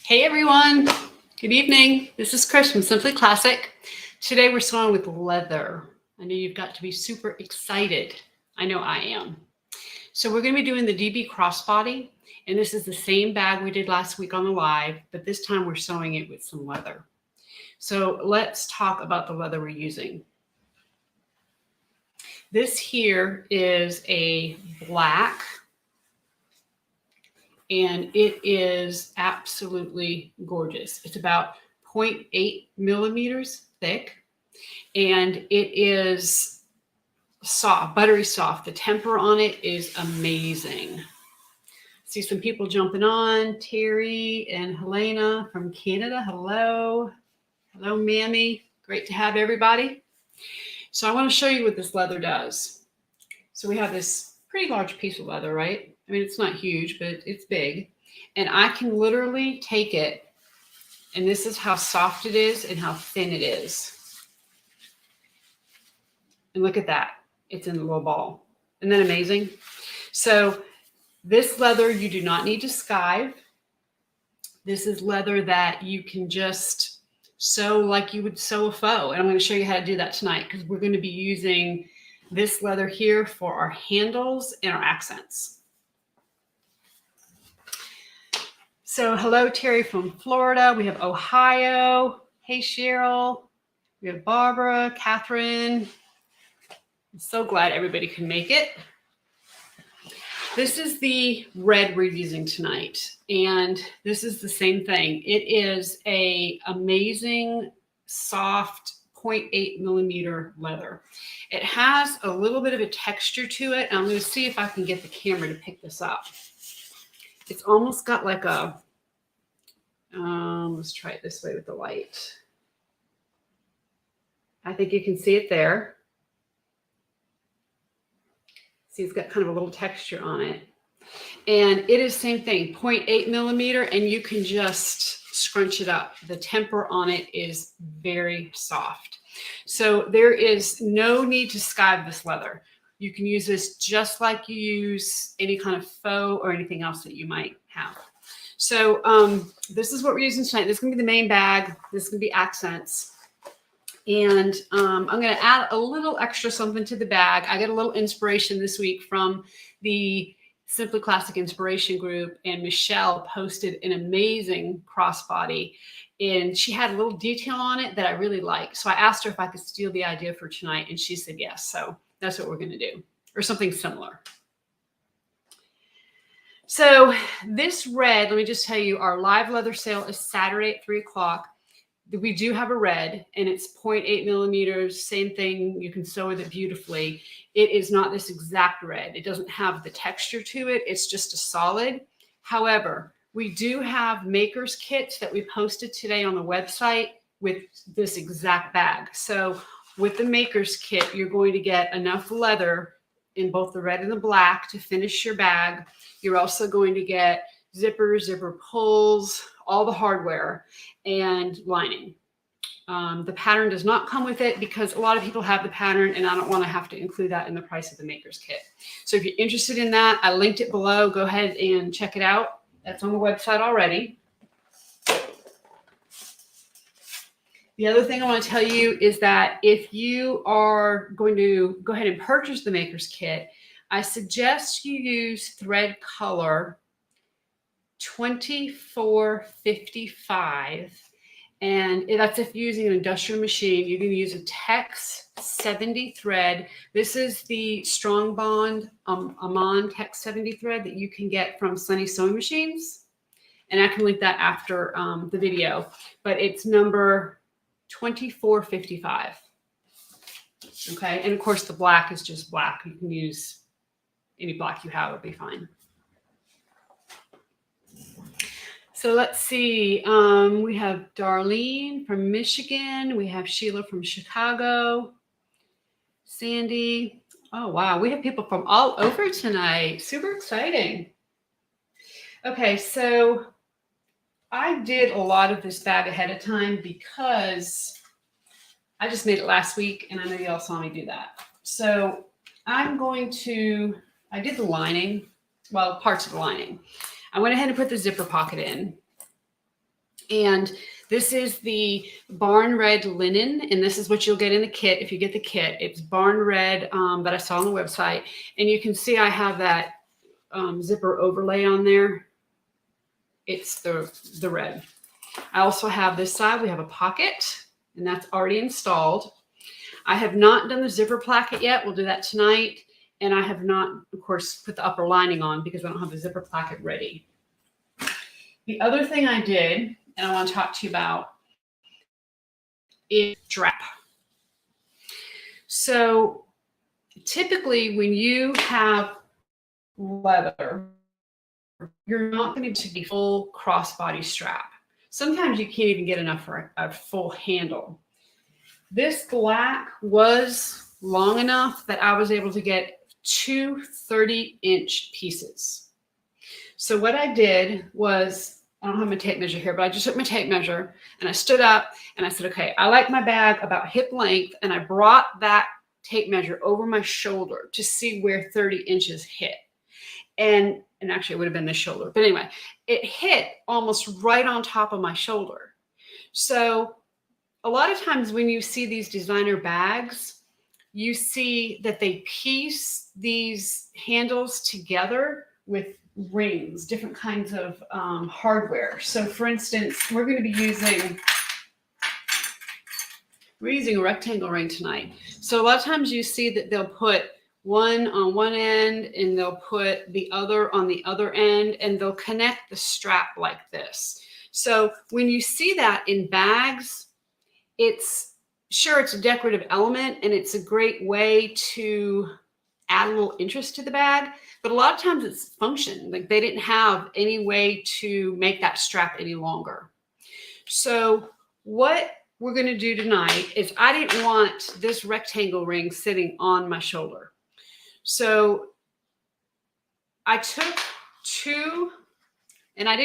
Hey everyone, good evening. This is Chris from Simply Classic. Today we're sewing with leather. I know you've got to be super excited. I know I am. So we're going to be doing the DB crossbody, and this is the same bag we did last week on the live, but this time we're sewing it with some leather. So let's talk about the leather we're using. This here is a black, and it is absolutely gorgeous. It's about 0.8 millimeters thick, and it is soft, buttery soft. The temper on it is amazing. See some people jumping on. Terry and Helena from Canada. Hello. Hello, Mammy. Great to have everybody. So I want to show you what this leather does. So we have this pretty large piece of leather, right? I mean, it's not huge, but it's big. And I can literally take it, and this is how soft it is and how thin it is. And look at that. It's in a little ball. Isn't that amazing? So this leather, you do not need to skive. This is leather that you can just sew like you would sew a faux. And I'm going to show you how to do that tonight, because we're going to be using this leather here for our handles and our accents. So hello, Terry from Florida. We have Ohio. Hey, Cheryl. We have Barbara, Catherine. I'm so glad everybody can make it. This is the red we're using tonight, and this is the same thing. It is a amazing, soft 0.8 millimeter leather. It has a little bit of a texture to it, and I'm going to see if I can get the camera to pick this up. It's almost got like a, let's try it this way with the light. I think you can see it there. See, it's got kind of a little texture on it. And it is same thing, 0.8 millimeter, and you can just scrunch it up. The temper on it is very soft. So there is no need to skive this leather. You can use this just like you use any kind of faux or anything else that you might have. So this is what we're using tonight. This is going to be the main bag. This is going to be accents. And I'm going to add a little extra something to the bag. I got a little inspiration this week from the Simply Classic Inspiration group, and Michelle posted an amazing crossbody, and she had a little detail on it that I really liked. So I asked her if I could steal the idea for tonight, and she said yes. So that's what we're going to do, or something similar. So this red, let me just tell you, our live leather sale is Saturday at 3 o'clock. We do have a red, and it's 0.8 millimeters. Same thing. You can sew with it beautifully. It is not this exact red. It doesn't have the texture to it. It's just a solid. However, we do have maker's kits that we posted today on the website with this exact bag. So with the maker's kit, you're going to get enough leather in both the red and the black to finish your bag. You're also going to get zippers, zipper pulls, all the hardware, and lining. The pattern does not come with it because a lot of people have the pattern, and I don't want to have to include that in the price of the maker's kit. So if you're interested in that, I linked it below. Go ahead and check it out. That's on the website already. The other thing I want to tell you is that if you are going to go ahead and purchase the maker's kit, I suggest you use thread color 2455, and that's if you're using an industrial machine. You can use a Tex 70 thread. This is the Strongbond Amann Tex 70 thread that you can get from Sunny Sewing Machines, and I can link that after the video, but it's number 2455. Okay, and of course the black is just black. You can use any black you have, it'll be fine. So let's see. We have Darlene from Michigan. We have Sheila from Chicago. Sandy. Oh, wow. We have people from all over tonight. Super exciting. Okay, so I did a lot of this bag ahead of time because I just made it last week, and I know y'all saw me do that. So I'm going to, I did the lining, well, parts of the lining. I went ahead and put the zipper pocket in. And this is the barn red linen, and this is what you'll get in the kit if you get the kit. It's barn red that I saw on the website, and you can see I have that zipper overlay on there. It's the red. I also have this side. We have a pocket, and that's already installed. I have not done the zipper placket yet. We'll do that tonight. And I have not, of course, put the upper lining on because I don't have the zipper placket ready. The other thing I did, and I want to talk to you about, is strap. So typically when you have leather, you're not going to be full crossbody strap. Sometimes you can't even get enough for a full handle. This black was long enough that I was able to get two 30-inch pieces. So what I did was, I don't have my tape measure here, but I just took my tape measure and I stood up and I said, okay, I like my bag about hip length, and I brought that tape measure over my shoulder to see where 30 inches hit. And actually it would have been the shoulder, but anyway, it hit almost right on top of my shoulder. So a lot of times when you see these designer bags, you see that they piece these handles together with rings, different kinds of hardware. So for instance, we're using a rectangle ring tonight. So a lot of times you see that they'll put one on one end and they'll put the other on the other end, and they'll connect the strap like this. So when you see that in bags, it's a decorative element and it's a great way to add a little interest to the bag, but a lot of times it's function. Like they didn't have any way to make that strap any longer. So what we're going to do tonight is, I didn't want this rectangle ring sitting on my shoulder. So I took two, and I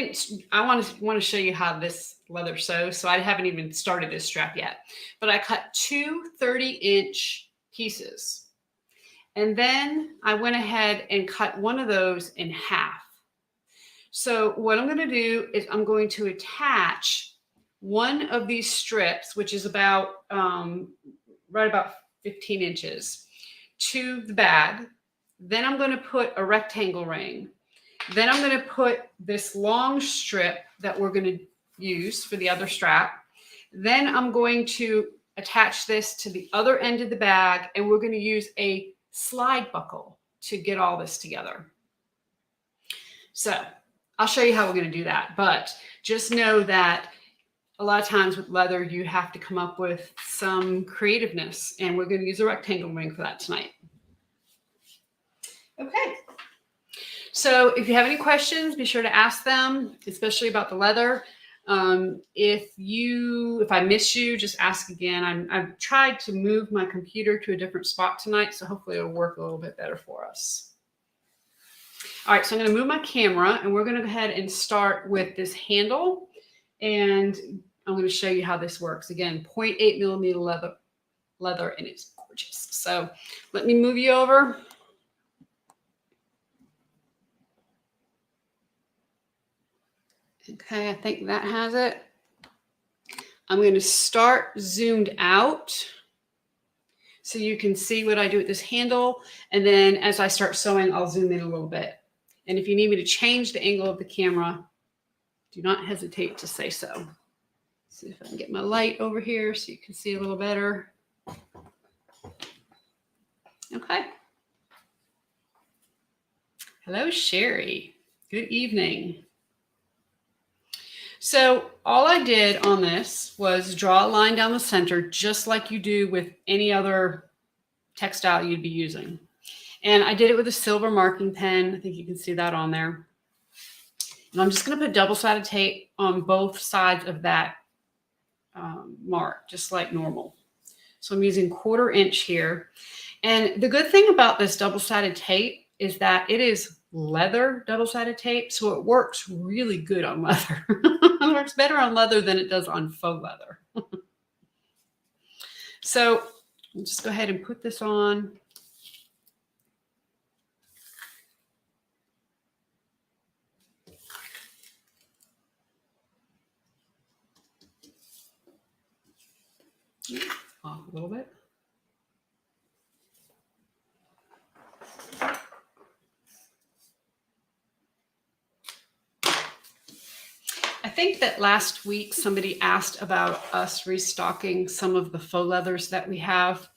want to show you how this leather sews. So I haven't even started this strap yet, but I cut two 30-inch pieces. And then I went ahead and cut one of those in half. So what I'm going to do is I'm going to attach one of these strips, which is about right about 15 inches, to the bag. Then I'm going to put a rectangle ring. Then I'm going to put this long strip that we're going to use for the other strap. Then I'm going to attach this to the other end of the bag, and we're going to use a slide buckle to get all this together. So I'll show you how we're going to do that, but just know that a lot of times with leather, you have to come up with some creativeness, and we're going to use a rectangle ring for that tonight. Okay. So if you have any questions, be sure to ask them, especially about the leather. If I miss you, just ask again. I've tried to move my computer to a different spot tonight, so hopefully it'll work a little bit better for us. All right, so I'm going to move my camera, and we're going to go ahead and start with this handle, and I'm going to show you how this works. Again, 0.8 millimeter leather, and it's gorgeous. So let me move you over. Okay, I think that has it. I'm going to start zoomed out so you can see what I do with this handle. And then as I start sewing, I'll zoom in a little bit. And if you need me to change the angle of the camera, do not hesitate to say so. See if I can get my light over here so you can see a little better. Okay. Hello, Sherry. Good evening. So all I did on this was draw a line down the center, just like you do with any other textile you'd be using. And I did it with a silver marking pen. I think you can see that on there. And I'm just going to put double-sided tape on both sides of that mark, just like normal. So I'm using 1/4 inch here. And the good thing about this double-sided tape is that it is leather double-sided tape, so it works really good on leather. It works better on leather than it does on faux leather. So I'll just go ahead and put this on. a little bit. I think that last week somebody asked about us restocking some of the faux leathers that we have.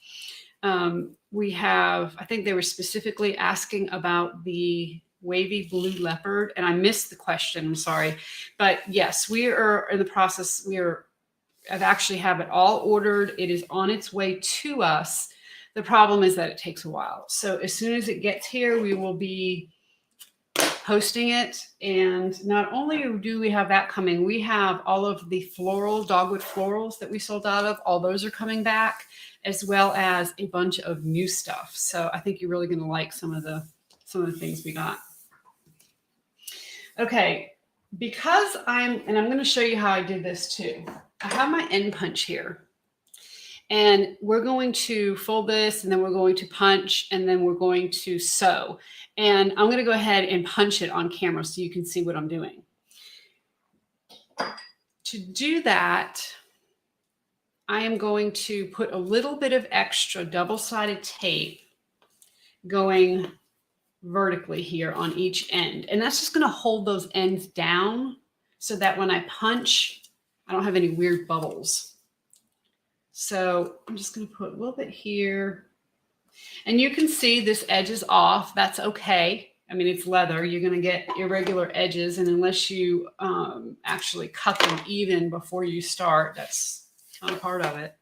I think they were specifically asking about the wavy blue leopard, and I missed the question, I'm sorry. But yes, we are in the process. I've actually have it all ordered. It is on its way to us. The problem is that it takes a while. So as soon as it gets here, we will be posting it. And not only do we have that coming, we have all of the dogwood florals that we sold out of. All those are coming back, as well as a bunch of new stuff. So I think you're really going to like some of the things we got. Okay, because I'm going to show you how I did this too. I have my end punch here, and we're going to fold this, and then we're going to punch, and then we're going to sew. And I'm going to go ahead and punch it on camera so you can see what I'm doing. To do that, I am going to put a little bit of extra double-sided tape going vertically here on each end. And that's just going to hold those ends down so that when I punch, I don't have any weird bubbles. So I'm just going to put a little bit here. And you can see this edge is off. That's okay. I mean, it's leather. You're going to get irregular edges. And unless you actually cut them even before you start, that's not a part of it.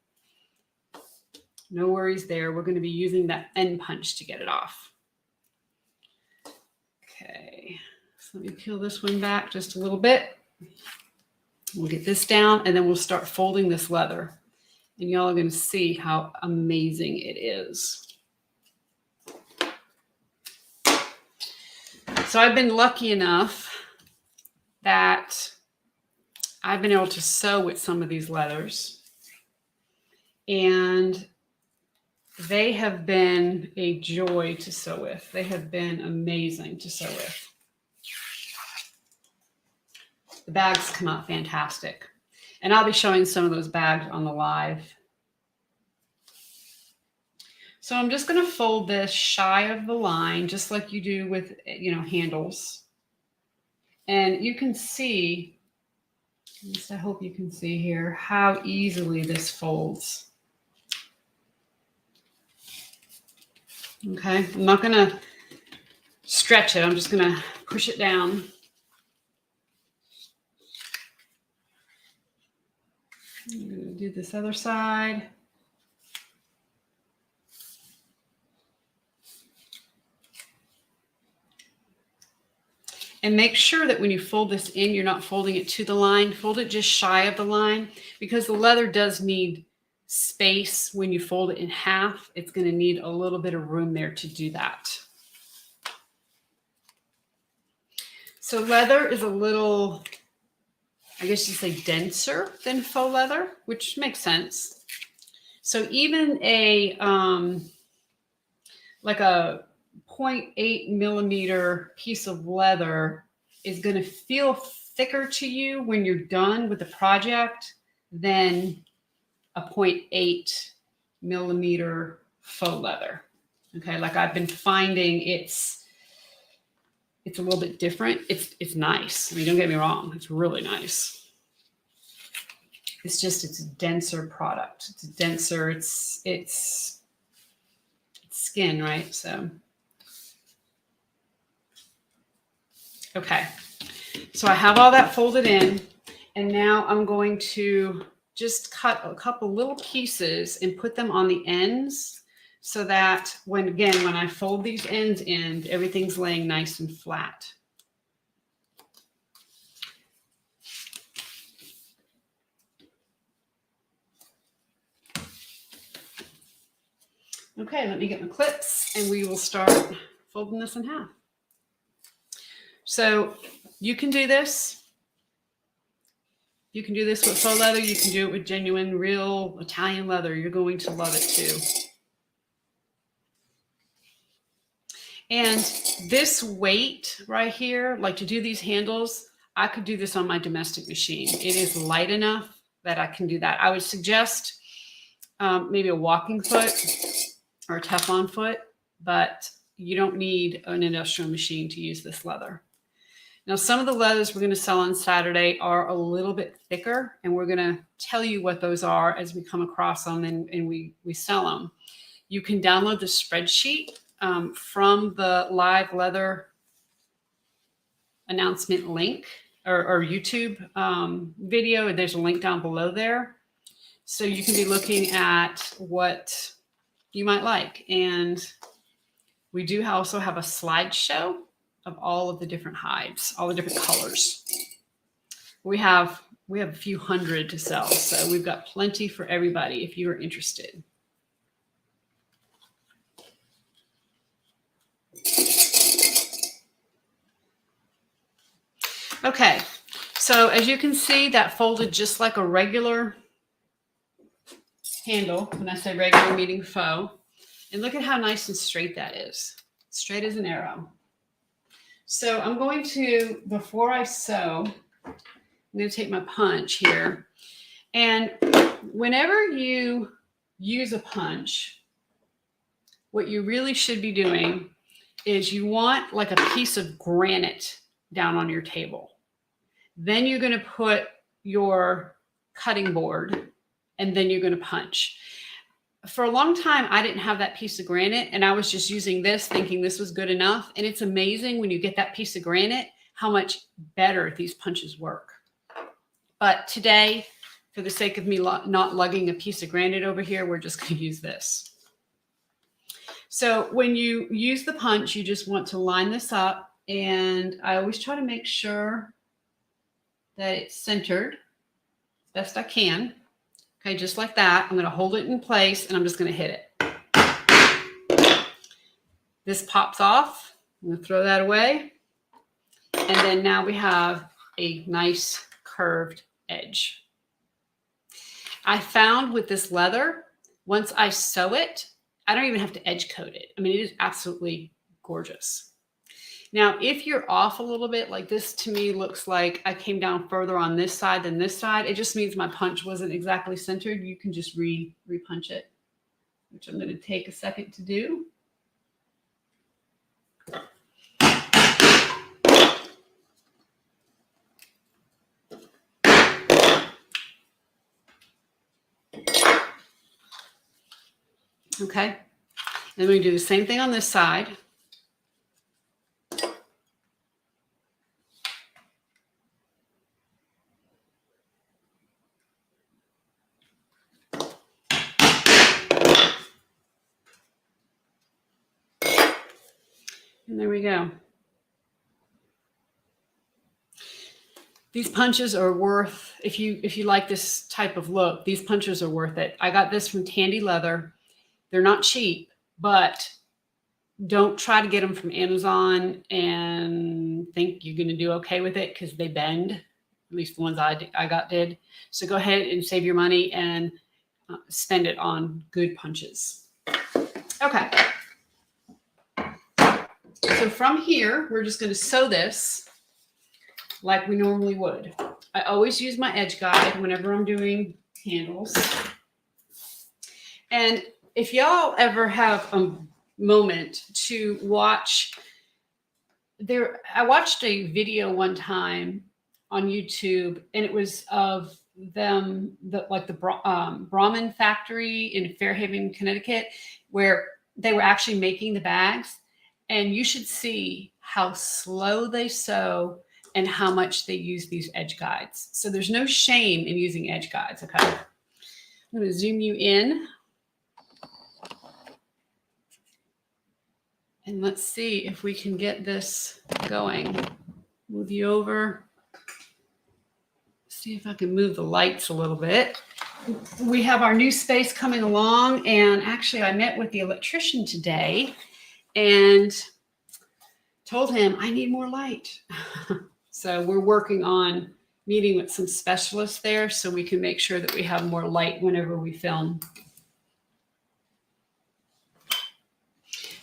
No worries there. We're going to be using that end punch to get it off. Okay, so let me peel this one back just a little bit. We'll get this down, and then we'll start folding this leather. And y'all are going to see how amazing it is. So I've been lucky enough that I've been able to sew with some of these leathers. And they have been a joy to sew with. They have been amazing to sew with. The bags come out fantastic. And I'll be showing some of those bags on the live. So I'm just going to fold this shy of the line, just like you do with, handles. And you can see, at least I hope you can see here, how easily this folds. Okay, I'm not going to stretch it. I'm just going to push it down. I'm going to do this other side. And make sure that when you fold this in, you're not folding it to the line. Fold it just shy of the line, because the leather does need space. When you fold it in half, it's going to need a little bit of room there to do that. So leather is a little, I guess you'd say, denser than faux leather, which makes sense. So even a like a 0.8 millimeter piece of leather is going to feel thicker to you when you're done with the project than a 0.8 millimeter faux leather. Okay, like I've been finding it's a little bit different. It's nice. I mean, don't get me wrong, it's really nice. It's just, it's a denser product. It's denser, it's skin, right? So okay, so I have all that folded in, and now I'm going to just cut a couple little pieces and put them on the ends so that when I fold these ends in, everything's laying nice and flat. Okay, let me get my clips and we will start folding this in half. So you can do this. You can do this with faux leather. You can do it with genuine, real Italian leather. You're going to love it too. And this weight right here, like to do these handles, I could do this on my domestic machine. It is light enough that I can do that. I would suggest maybe a walking foot or a Teflon foot, but you don't need an industrial machine to use this leather. Now, some of the leathers we're going to sell on Saturday are a little bit thicker, and we're going to tell you what those are as we come across them and we sell them. You can download the spreadsheet from the live leather announcement link or YouTube video. There's a link down below there. So you can be looking at what you might like. And we do also have a slideshow of all of the different hides, all the different colors. We have a few hundred to sell, so we've got plenty for everybody if you're interested. Okay, so as you can see, that folded just like a regular handle. When I say regular, meaning faux. And look at how nice and straight that is. Straight as an arrow. So I'm going to, before I sew, I'm going to take my punch here. And whenever you use a punch, what you really should be doing is you want like a piece of granite down on your table. Then you're going to put your cutting board and then you're going to punch. For a long time, I didn't have that piece of granite, and I was just using this thinking this was good enough. And it's amazing when you get that piece of granite, how much better these punches work. But today, for the sake of me not lugging a piece of granite over here, we're just going to use this. So when you use the punch, you just want to line this up, and I always try to make sure that it's centered best I can. Okay, just like that. I'm going to hold it in place and I'm just going to hit it. This pops off. I'm going to throw that away. And then now we have a nice curved edge. I found with this leather, once I sew it, I don't even have to edge coat it. I mean, it is absolutely gorgeous. Now, if you're off a little bit, like this to me looks like I came down further on this side than this side, it just means my punch wasn't exactly centered. You can just re-punch it, which I'm going to take a second to do. Okay, and then we do the same thing on this side. And there we go. These punches are worth, if you like this type of look, these punches are worth it. I got this from Tandy Leather. They're not cheap, but don't try to get them from Amazon and think you're going to do okay with it because they bend. At least the ones I got did. So go ahead and save your money and spend it on good punches. Okay. So from here, we're just going to sew this like we normally would. I always use my edge guide whenever I'm doing handles. And if y'all ever have a moment to watch, I watched a video one time on YouTube, and it was of them, the Brahman factory in Fairhaven, Connecticut, where they were actually making the bags. And you should see how slow they sew and how much they use these edge guides. So there's no shame in using edge guides, okay? I'm going to zoom you in. And let's see if we can get this going. Move you over. See if I can move the lights a little bit. We have our new space coming along, and actually I met with the electrician today and told him I need more light. So we're working on meeting with some specialists there so we can make sure that we have more light whenever we film.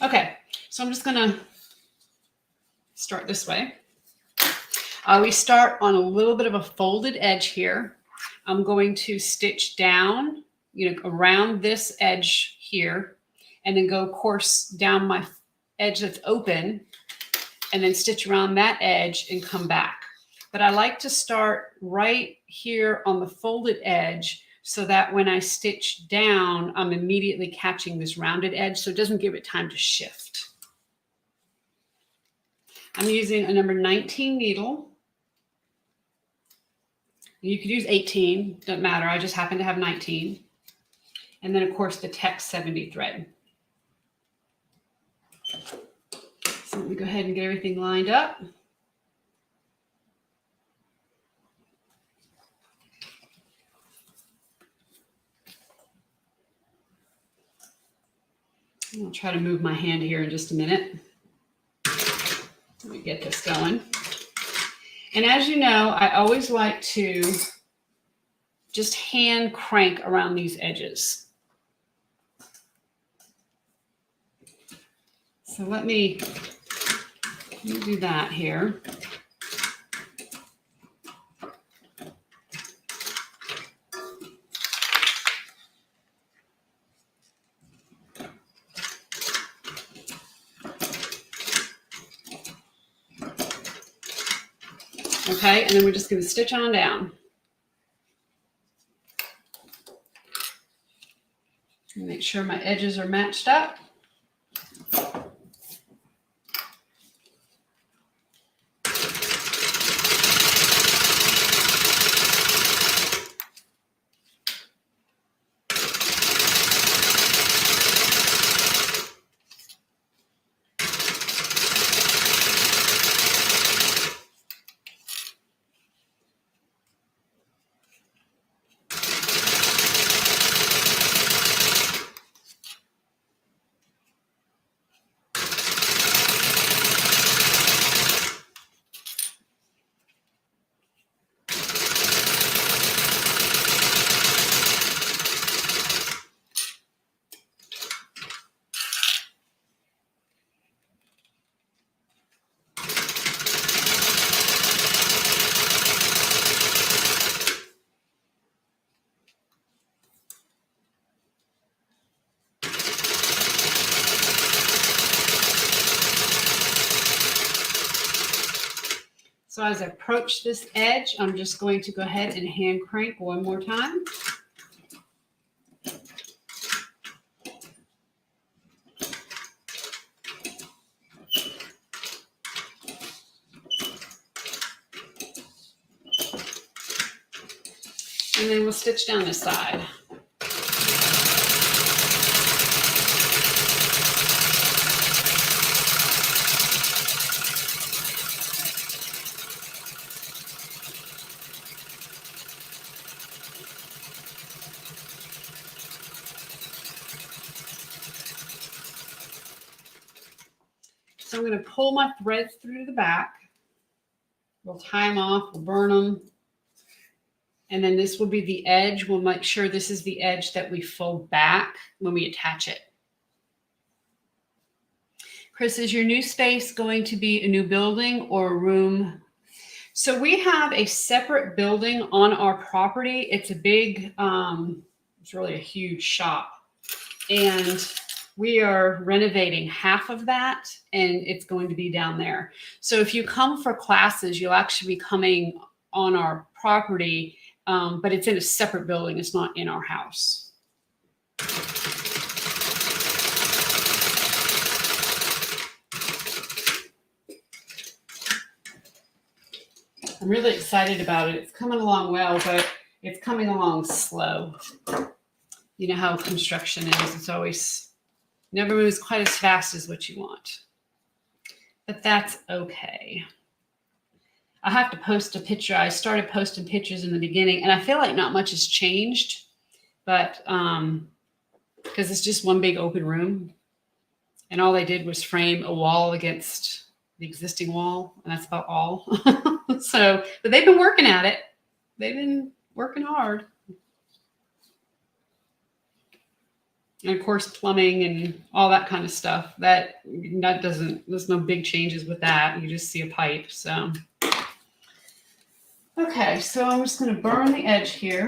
Okay, so I'm just gonna start this way. We start on a little bit of a folded edge here. I'm going to stitch down around this edge here, and then go course down my edge that's open, and then stitch around that edge and come back. But I like to start right here on the folded edge so that when I stitch down, I'm immediately catching this rounded edge, so it doesn't give it time to shift. I'm using a number 19 needle. You could use 18, doesn't matter. I just happen to have 19. And then, of course, the text 70 thread. So let me go ahead and get everything lined up. I'll try to move my hand here in just a minute. Let me get this going. And as you know, I always like to just hand crank around these edges. So let me do that here. Okay, and then we're just going to stitch on down. And make sure my edges are matched up. So as I approach this edge, I'm just going to go ahead and hand crank one more time. And then we'll stitch down this side. So I'm going to pull my threads through to the back. We'll tie them off, we'll burn them. And then this will be the edge. We'll make sure this is the edge that we fold back when we attach it. Chris, is your new space going to be a new building or a room? So we have a separate building on our property. It's a big, it's really a huge shop. And we are renovating half of that, and it's going to be down there. So if you come for classes, you'll actually be coming on our property, but it's in a separate building. It's not in our house. I'm really excited about it. It's coming along well, but it's coming along slow. You know how construction is. It's always never moves quite as fast as what you want. But that's okay. I have to post a picture. I started posting pictures in the beginning, and I feel like not much has changed, but because it's just one big open room, and all they did was frame a wall against the existing wall, and that's about all. So, but they've been working at it. They've been working hard. And of course, plumbing and all that kind of stuff. That doesn't, there's no big changes with that. You just see a pipe. So, okay, so I'm just going to burn the edge here.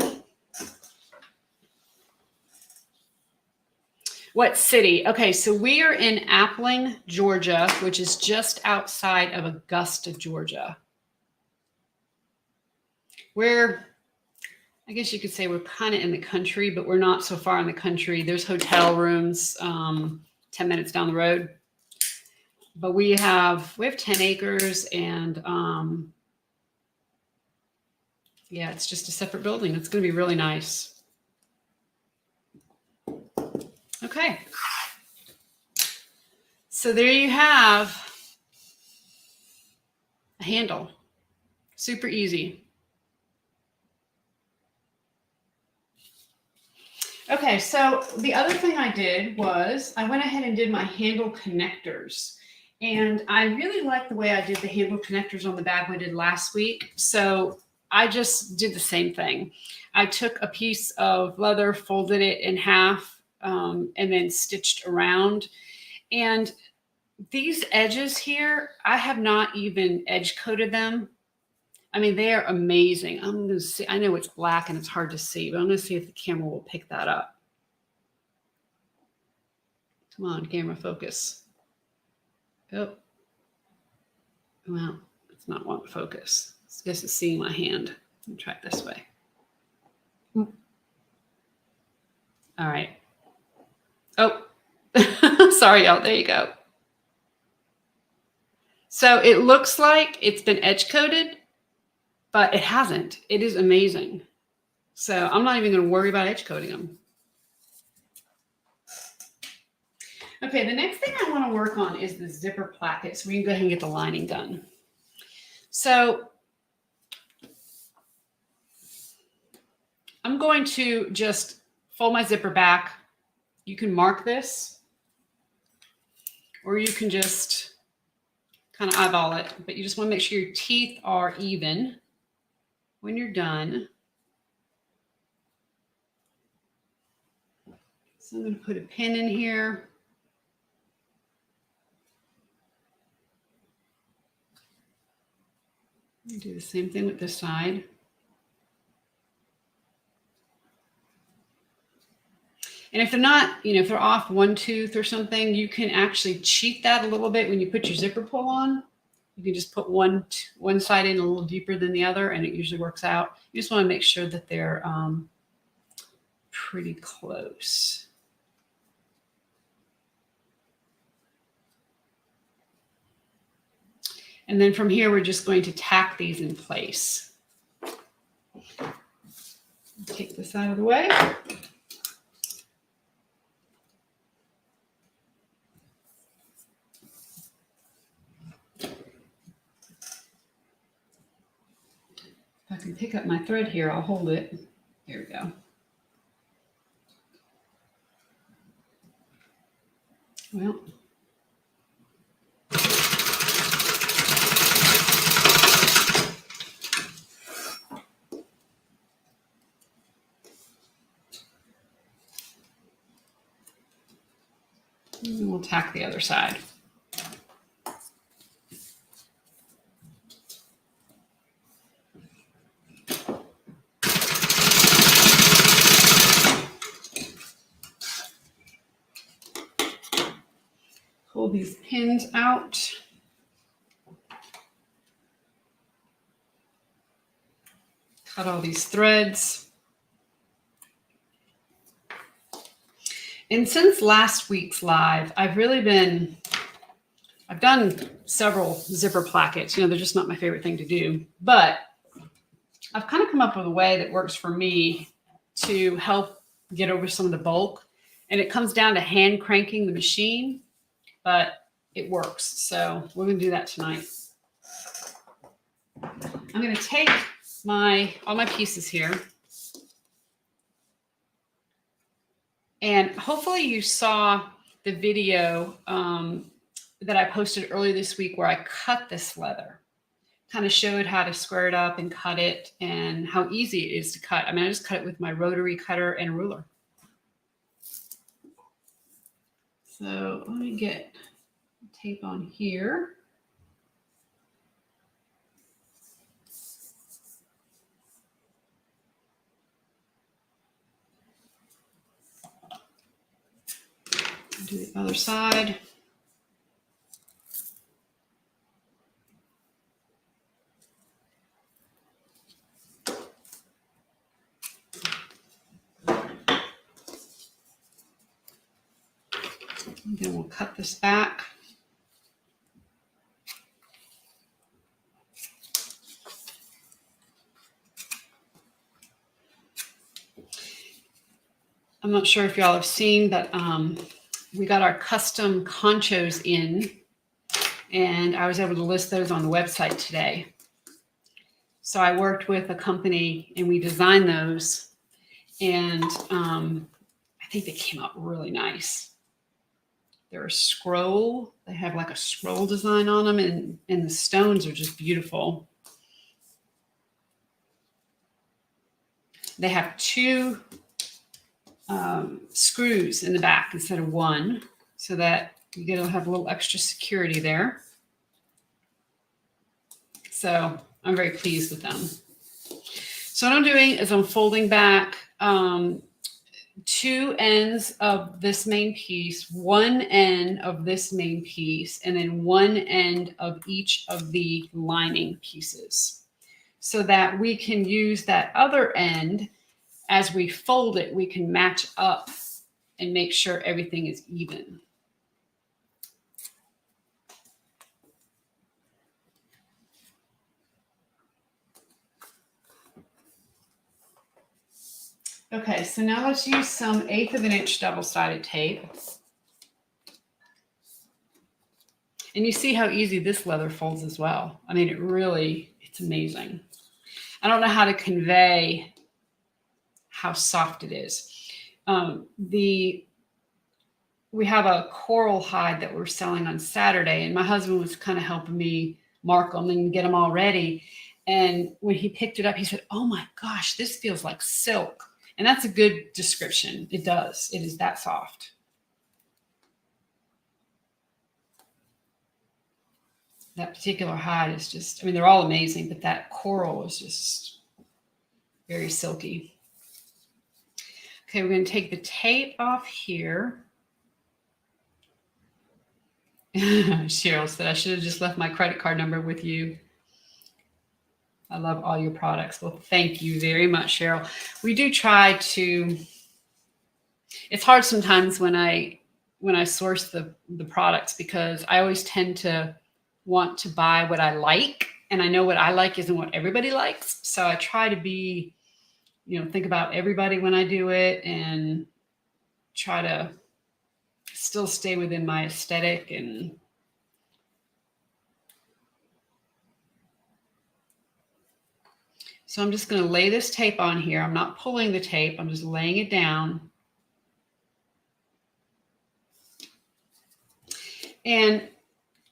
What city? Okay, so we are in Appling, Georgia, which is just outside of Augusta, Georgia. We're, I guess you could say we're kind of in the country, but we're not so far in the country. There's hotel rooms 10 minutes down the road. But we have 10 acres and yeah, it's just a separate building. It's going to be really nice. Okay. So there you have a handle. Super easy. Okay, so the other thing I did was I went ahead and did my handle connectors. And I really like the way I did the handle connectors on the bag we did last week. So I just did the same thing. I took a piece of leather, folded it in half, and then stitched around. And these edges here, I have not even edge coated them. I mean, they are amazing. I'm going to see. I know it's black and it's hard to see, but I'm going to see if the camera will pick that up. Come on, camera, focus. Oh, well, it's not wanting to focus. I guess it's seeing my hand. Let me try it this way. All right. Oh, sorry, y'all. There you go. So it looks like it's been edge coated, but it hasn't. It is amazing. So I'm not even going to worry about edge coating them. Okay, the next thing I want to work on is the zipper plackets. We can go ahead and get the lining done. So I'm going to just fold my zipper back. You can mark this, or you can just kind of eyeball it, but you just want to make sure your teeth are even when you're done. So I'm going to put a pin in here. Do the same thing with this side. And if they're not, if they're off one tooth or something, you can actually cheat that a little bit when you put your zipper pull on. You can just put one side in a little deeper than the other, and it usually works out. You just want to make sure that they're pretty close. And then from here, we're just going to tack these in place. Take this out of the way. If I can pick up my thread here, I'll hold it. There we go. Well, and we'll tack the other side. Pull these pins out. Cut all these threads. And since last week's live, I've done several zipper plackets. They're just not my favorite thing to do, but I've kind of come up with a way that works for me to help get over some of the bulk. And it comes down to hand cranking the machine, but it works. So we're going to do that tonight. I'm going to take all my pieces here. And hopefully you saw the video that I posted earlier this week where I cut this leather. Kind of showed how to square it up and cut it and how easy it is to cut. I mean, I just cut it with my rotary cutter and a ruler. So let me get tape on here. Do the other side. And then we'll cut this back. I'm not sure if y'all have seen, but we got our custom conchos in, and I was able to list those on the website today. So I worked with a company and we designed those, and I think they came out really nice. They're a scroll. They have like a scroll design on them, and the stones are just beautiful. They have two screws in the back instead of one, so that you get to have a little extra security there. So I'm very pleased with them. So what I'm doing is I'm folding back two ends of this main piece, one end of this main piece, and then one end of each of the lining pieces, so that we can use that other end. As we fold it, we can match up and make sure everything is even. Okay, so now let's use some 1/8 of an inch double-sided tape. And you see how easy this leather folds as well. I mean, it's amazing. I don't know how to convey how soft it is. We have a coral hide that we're selling on Saturday, and my husband was kind of helping me mark them and get them all ready. And when he picked it up, he said, "Oh my gosh, this feels like silk." And that's a good description. It does. It is that soft. That particular hide is just, I mean, they're all amazing, but that coral is just very silky. Okay, we're going to take the tape off here. Cheryl said, "I should have just left my credit card number with you. I love all your products." Well, thank you very much, Cheryl. We do try to, it's hard sometimes when I source the products, because I always tend to want to buy what I like, and I know what I like isn't what everybody likes. So I try to be, think about everybody when I do it, and try to still stay within my aesthetic. And so I'm just going to lay this tape on here. I'm not pulling the tape. I'm just laying it down. And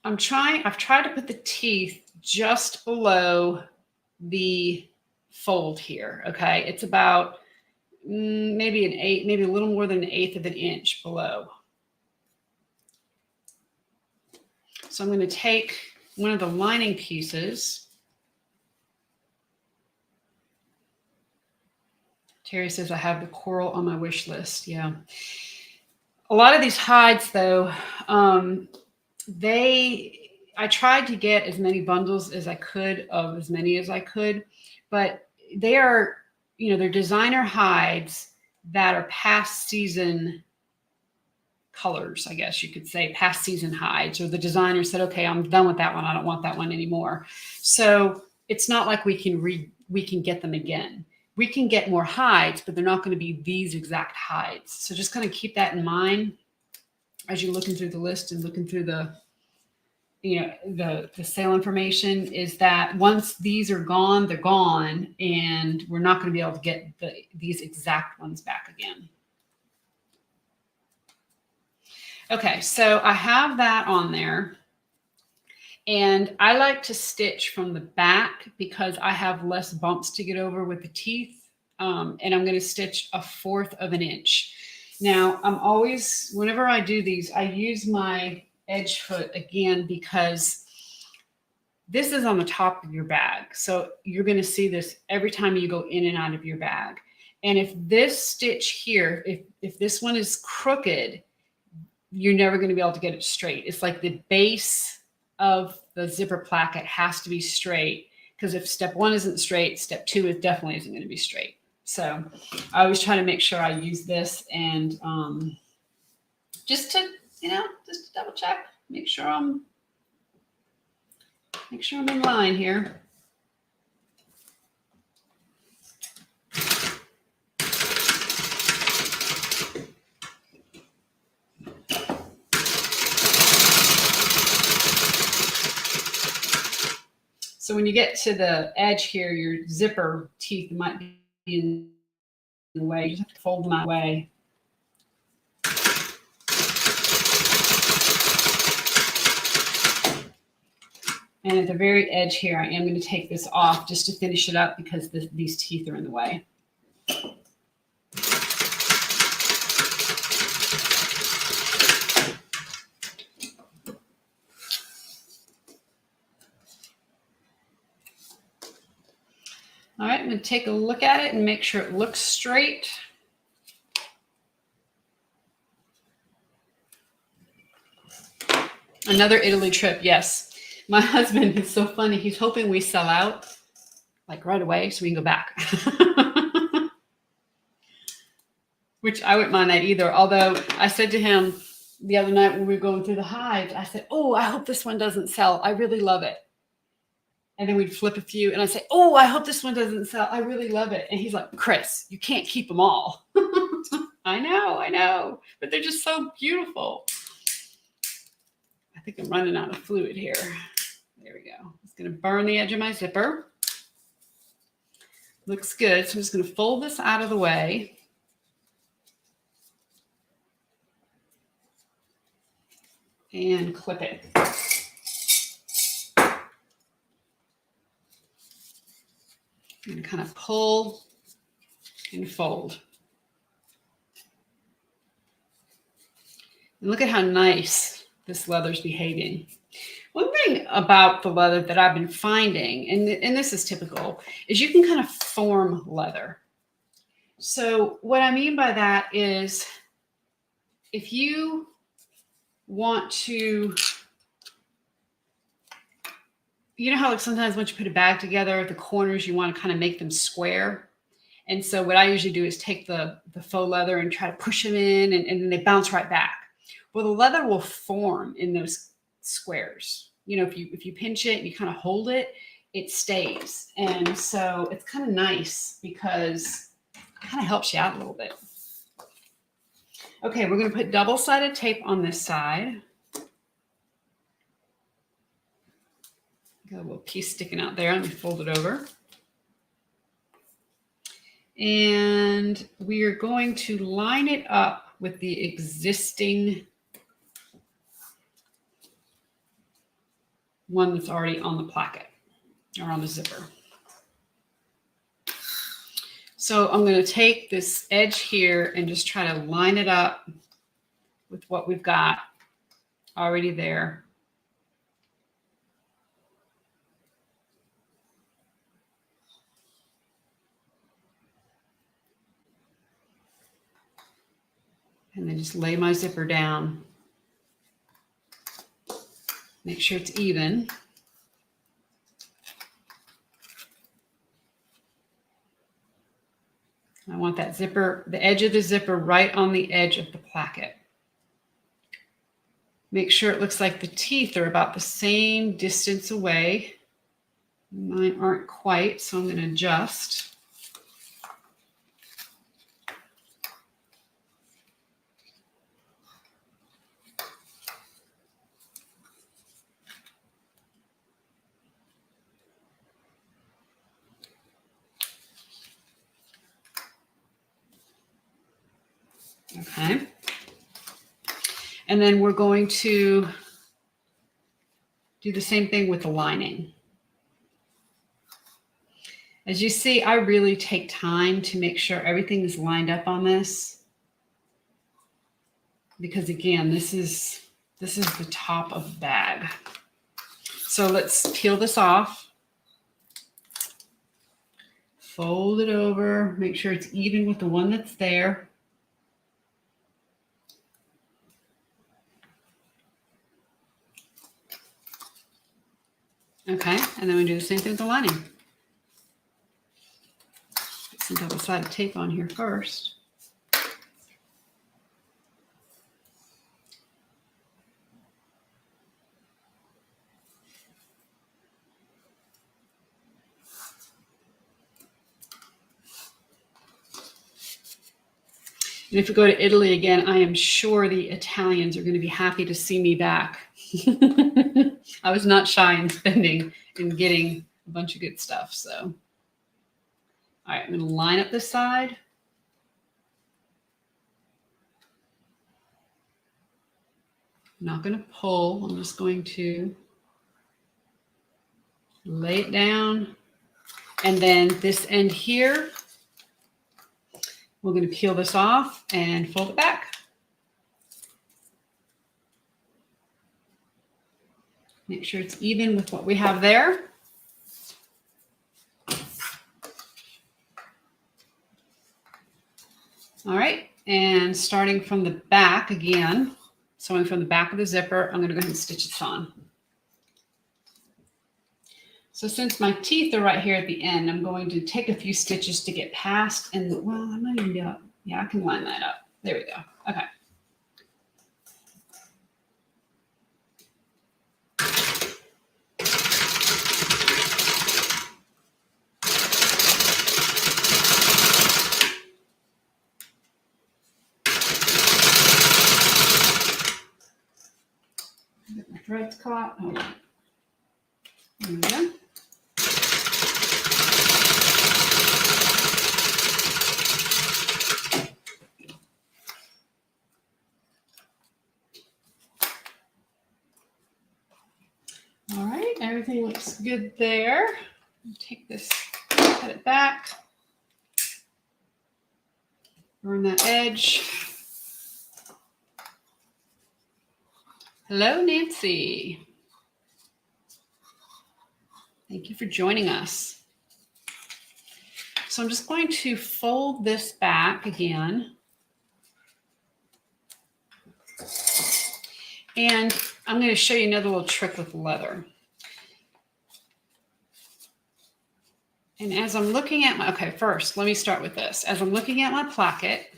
I've tried to put the teeth just below the fold here. Okay. It's about maybe a little more than 1/8 of an inch below. So I'm going to take one of the lining pieces. Terry says, "I have the coral on my wish list." Yeah. A lot of these hides, though, I tried to get as many bundles as I could of as many as I could, but they are, they're designer hides that are past season colors, I guess you could say, past season hides, or the designer said, "Okay, I'm done with that one. I don't want that one anymore." So it's not like we can get them again. We can get more hides, but they're not going to be these exact hides. So just kind of keep that in mind as you're looking through the list and looking through the sale information, is that once these are gone, they're gone, and we're not going to be able to get these exact ones back again. Okay, so I have that on there, and I like to stitch from the back because I have less bumps to get over with the teeth, and I'm going to stitch 1/4 of an inch. Now, whenever I do these, I use my edge foot again, because this is on the top of your bag. So you're going to see this every time you go in and out of your bag. And if this stitch here, if this one is crooked, you're never going to be able to get it straight. It's like the base of the zipper placket has to be straight, because if step 1 isn't straight, step 2 is definitely isn't going to be straight. So I always try to make sure I use this, and just to just to double check, make sure I'm in line here. So when you get to the edge here, your zipper teeth might be in the way. You just have to fold them out of the way. And at the very edge here, I am going to take this off just to finish it up, because these teeth are in the way. All right, I'm going to take a look at it and make sure it looks straight. Another Italy trip, yes. My husband is so funny. He's hoping we sell out like right away so we can go back. Which I wouldn't mind that either. Although I said to him the other night when we were going through the hives, I said, oh, I hope this one doesn't sell. I really love it. And then we'd flip a few and I'd say, oh, I hope this one doesn't sell. I really love it. And he's like, Chris, you can't keep them all. I know. But they're just so beautiful. I think I'm running out of fluid here. There we go. It's going to burn the edge of my zipper. Looks good. So I'm just going to fold this out of the way. And clip it. And kind of pull and fold. And look at how nice this leather's behaving. One thing about the leather that I've been finding, and this is typical, is you can kind of form leather. So what I mean by that is if you want to, you know how like sometimes once you put a bag together, the corners, you want to kind of make them square. And so what I usually do is take the faux leather and try to push them in, and then they bounce right back. Well, the leather will form in those squares. You know, if you pinch it and you kind of hold it, it stays. And so it's kind of nice because it kind of helps you out a little bit. Okay, we're going to put double-sided tape on this side. Got a little piece sticking out there. Let me fold it over. And we are going to line it up with the existing one that's already on the placket or on the zipper. So I'm going to take this edge here and just try to line it up with what we've got already there. And then just lay my zipper down. Make sure it's even. I want that zipper, the edge of the zipper right on the edge of the placket. Make sure it looks like the teeth are about the same distance away. Mine aren't quite, so I'm going to adjust. Okay. And then we're going to do the same thing with the lining. As you see, I really take time to make sure everything is lined up on this. Because again, this is the top of the bag. So let's peel this off. Fold it over, make sure it's even with the one that's there. Okay, and then we do the same thing with the lining. Put some double-sided tape on here first. And if we go to Italy again, I am sure the Italians are going to be happy to see me back. I was not shy in spending and getting a bunch of good stuff. So, all right, I'm going to line up this side. I'm not going to pull. I'm just going to lay it down. And then this end here, we're going to peel this off and fold it back. Make sure it's even with what we have there. All right, and starting from the back again, sewing from the back of the zipper, I'm going to go ahead and stitch this on. So since my teeth are right here at the end, I'm going to take a few stitches to get past, and well, I might even be up. Yeah, I can line that up. There we go. Okay. Get my threads caught. Hold on. There we go. All right, everything looks good there. Take this, cut it back, burn that edge. Hello, Nancy. Thank you for joining us. So I'm just going to fold this back again. And I'm going to show you another little trick with leather. And as I'm looking at my, okay, first, let me start with this. As I'm looking at my placket,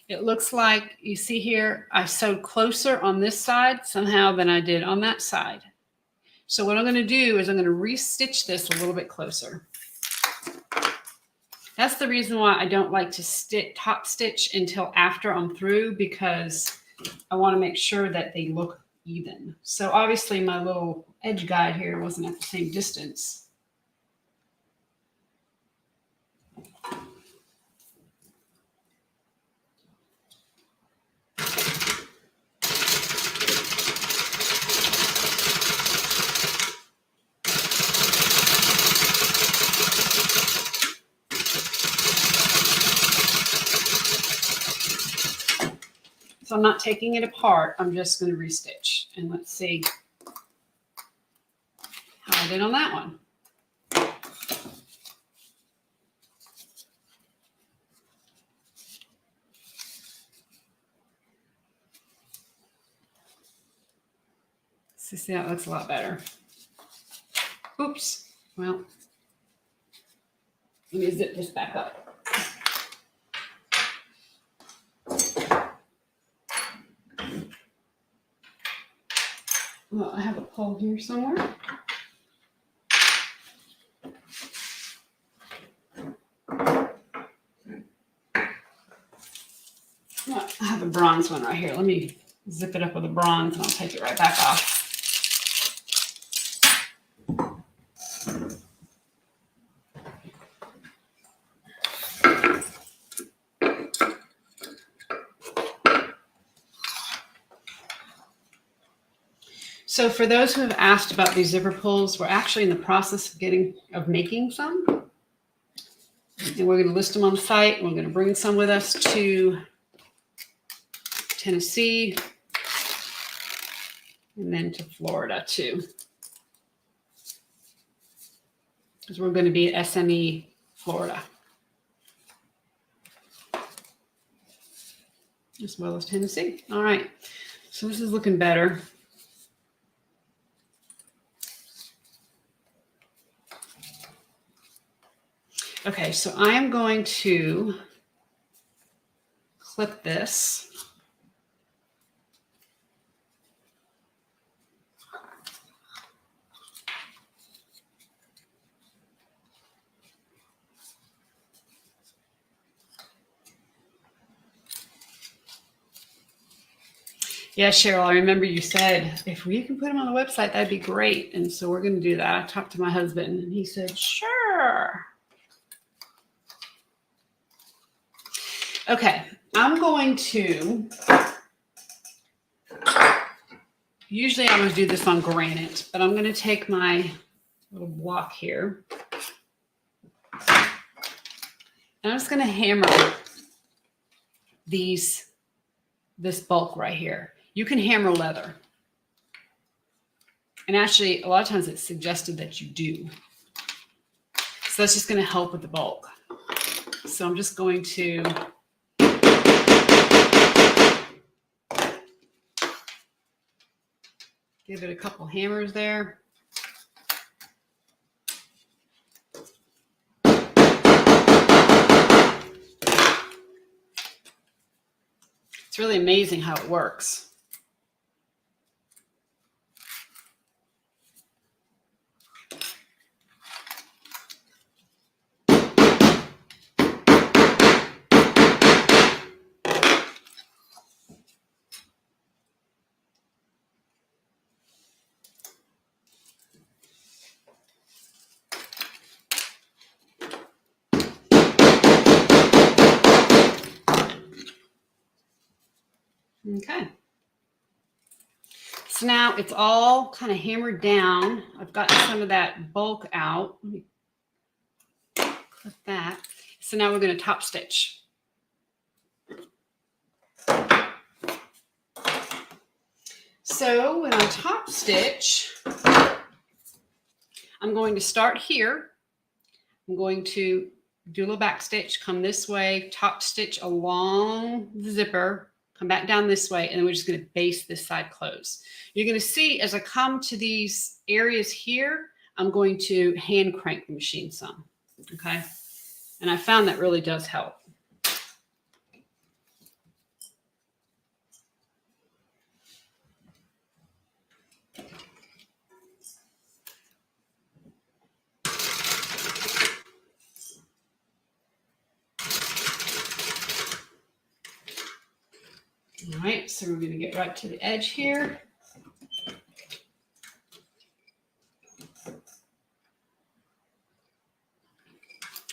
it looks like, you see here, I sewed closer on this side somehow than I did on that side. So what I'm going to do is I'm going to restitch this a little bit closer. That's the reason why I don't like to top stitch until after I'm through, because I want to make sure that they look even. So obviously my little edge guide here wasn't at the same distance. So I'm not taking it apart. I'm just going to restitch. And let's see how I did on that one. So see, that looks a lot better. Oops. Well, let me zip this back up. Well, I have a pole here somewhere. Well, I have a bronze one right here. Let me zip it up with a bronze and I'll take it right back off. So for those who have asked about these zipper pulls, we're actually in the process of making some. And we're going to list them on the site. And we're going to bring some with us to Tennessee and then to Florida too. Because we're going to be at SME Florida, as well as Tennessee. All right. So this is looking better. Okay, so I am going to clip this. Yeah, Cheryl, I remember you said, if we can put them on the website, that'd be great. And so we're going to do that. I talked to my husband and he said, sure. Okay, I'm going to, usually I would do this on granite, but I'm going to take my little block here. And I'm just going to hammer this bulk right here. You can hammer leather. And actually, a lot of times it's suggested that you do. So that's just going to help with the bulk. So I'm just going to give it a couple hammers there. It's really amazing how it works. Okay. So now it's all kind of hammered down. I've gotten some of that bulk out. Let me clip that. So now we're going to top stitch. So when I top stitch, I'm going to start here. I'm going to do a little back stitch, come this way, top stitch along the zipper, come back down this way, and then we're just going to baste this side close. You're going to see as I come to these areas here, I'm going to hand crank the machine some, okay? And I found that really does help. All right, so we're going to get right to the edge here.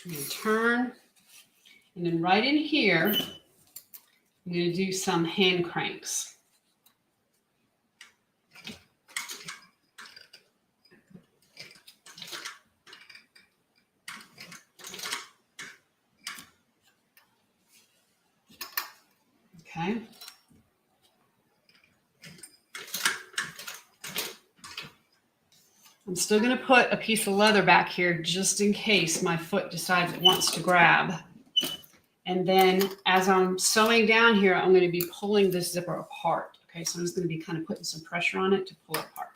I'm going to turn, and then right in here, I'm going to do some hand cranks. Okay. I'm still going to put a piece of leather back here just in case my foot decides it wants to grab. And then as I'm sewing down here, I'm going to be pulling this zipper apart. Okay, so I'm just going to be kind of putting some pressure on it to pull it apart.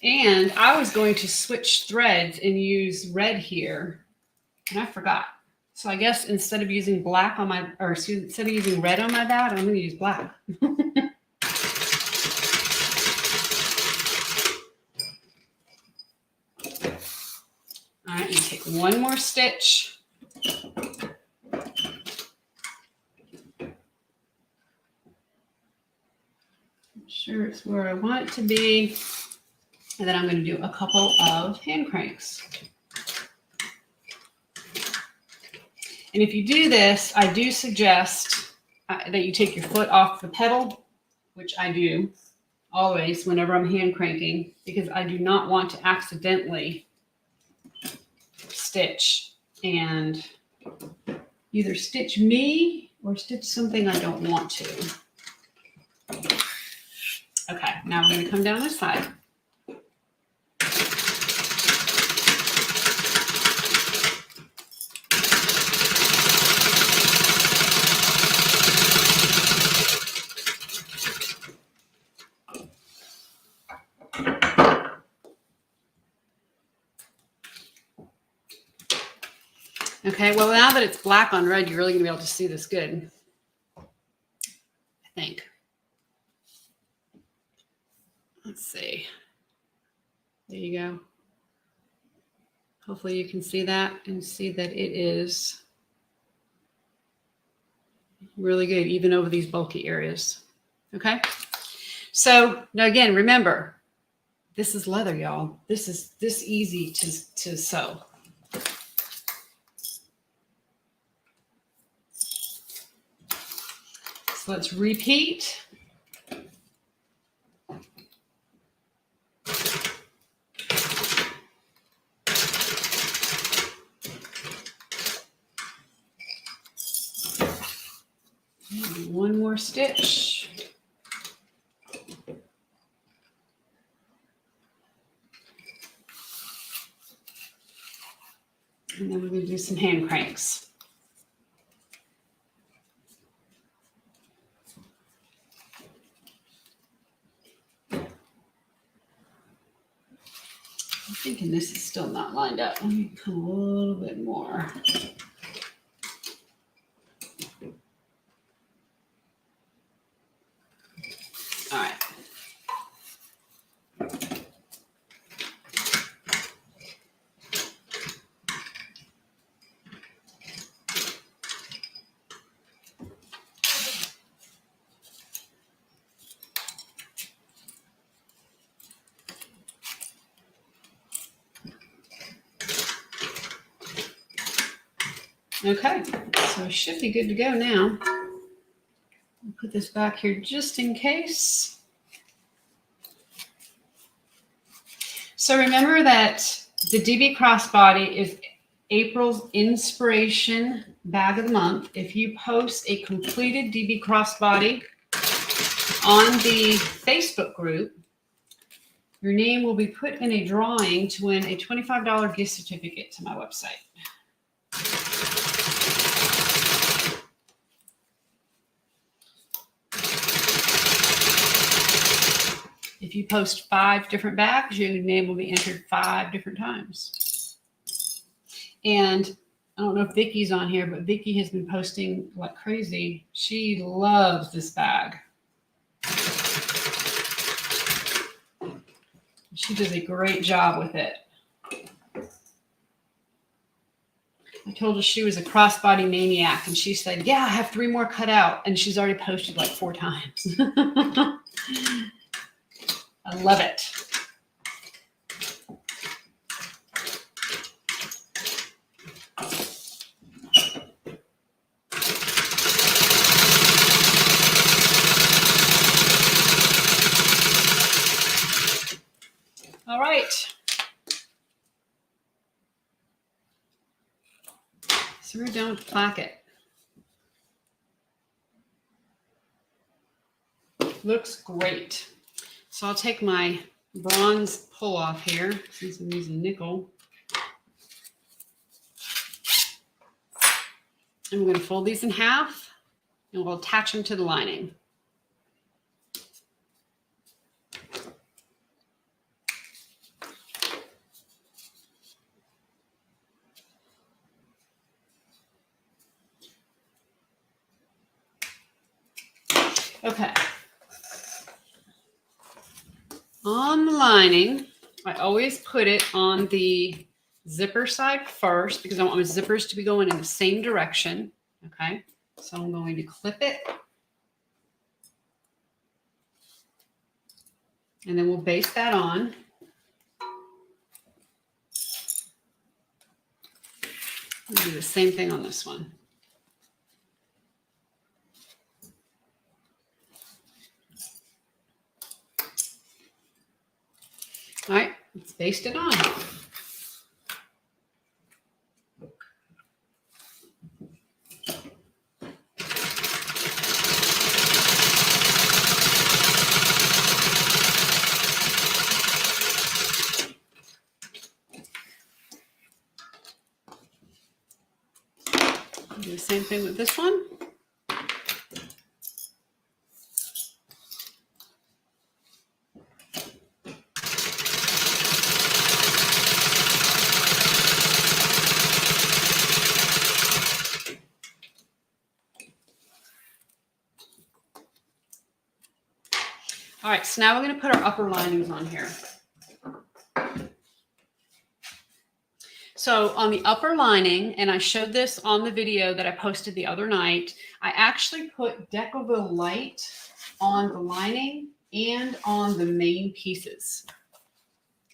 And I was going to switch threads and use red here, and I forgot. So I guess instead of using black on my, or instead of using red on my bag, I'm going to use black. All right, and take one more stitch. Make sure it's where I want it to be. And then I'm going to do a couple of hand cranks. And if you do this, I do suggest that you take your foot off the pedal, which I do always whenever I'm hand cranking, because I do not want to accidentally stitch and either stitch me or stitch something I don't want to. Okay, now I'm going to come down this side. Okay, well, now that it's black on red, you're really going to be able to see this good, I think. Let's see. There you go. Hopefully you can see that and see that it is really good, even over these bulky areas. Okay. So now again, remember, this is leather, y'all. This is this easy to sew. So let's repeat. One more stitch. And then we're going to do some hand cranks. I'm thinking this is still not lined up. Let me come a little bit more. All right. Okay, so it should be good to go now. I'll put this back here just in case. So remember that the DB Crossbody is April's inspiration bag of the month. If you post a completed DB Crossbody on the Facebook group, your name will be put in a drawing to win a $25 gift certificate to my website. If you post 5 different bags, your name will be entered 5 different times. And I don't know if Vicky's on here, but Vicky has been posting like crazy. She loves this bag. She does a great job with it. I told her she was a crossbody maniac, and she said, yeah, I have 3 more cut out. And she's already posted like 4 times. I love it. All right. So we're done with the placket. Looks great. So I'll take my bronze pull off here since I'm using nickel. And we're going to fold these in half and we'll attach them to the lining. Okay. On the lining, I always put it on the zipper side first because I want my zippers to be going in the same direction. Okay, so I'm going to clip it. And then we'll baste that on. We'll do the same thing on this one. All right, let's baste it on. Do the same thing with this one. All right, so now we're going to put our upper linings on here. So on the upper lining, and I showed this on the video that I posted the other night, I actually put Decovil Light on the lining and on the main pieces.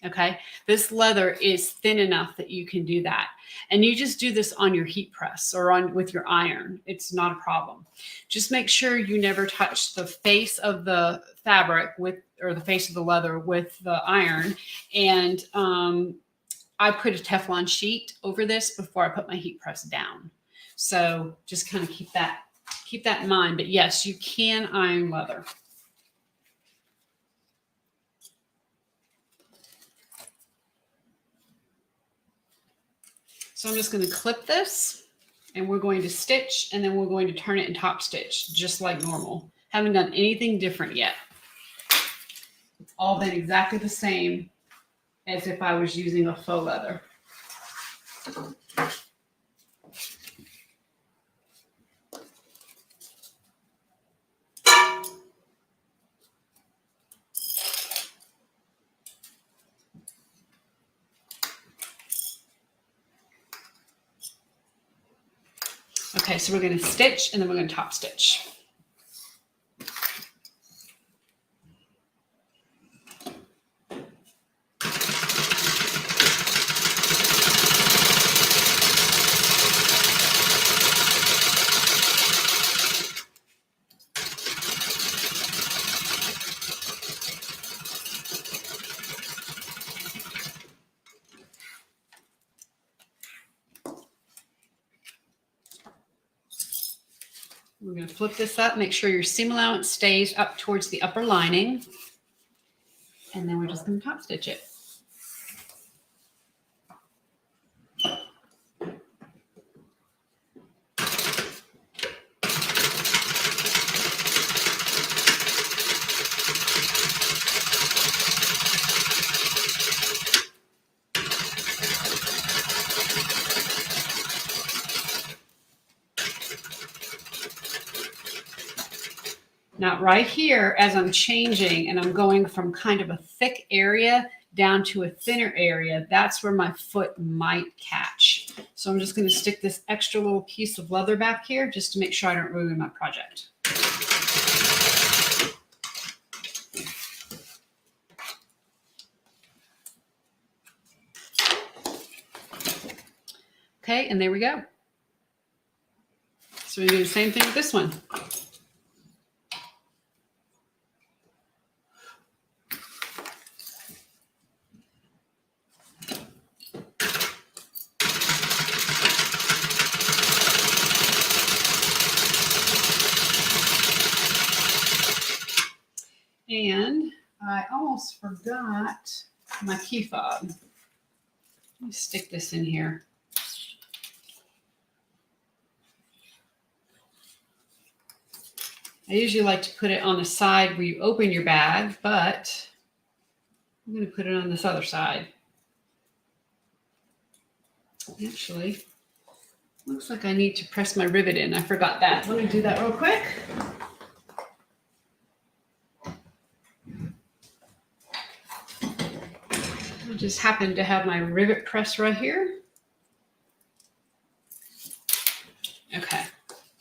Okay, this leather is thin enough that you can do that. And you just do this on your heat press or on with your iron. It's not a problem. Just make sure you never touch the face of the fabric with, or the face of the leather with the iron. And I put a Teflon sheet over this before I put my heat press down. So just kind of keep that in mind. But yes, you can iron leather. So I'm just going to clip this and we're going to stitch, and then we're going to turn it and top stitch just like normal. Haven't done anything different yet. It's all been exactly the same as if I was using a faux leather. Okay, so we're going to stitch and then we're going to top stitch. We're going to flip this up, make sure your seam allowance stays up towards the upper lining, and then we're just going to top stitch it. Now right here, as I'm changing and I'm going from kind of a thick area down to a thinner area, that's where my foot might catch. So I'm just going to stick this extra little piece of leather back here just to make sure I don't ruin my project. Okay, and there we go. So we do the same thing with this one. And I almost forgot my key fob. Let me stick this in here. I usually like to put it on the side where you open your bag, but I'm going to put it on this other side. Actually, looks like I need to press my rivet in. I forgot that. Let me do that real quick. I just happen to have my rivet press right here. Okay,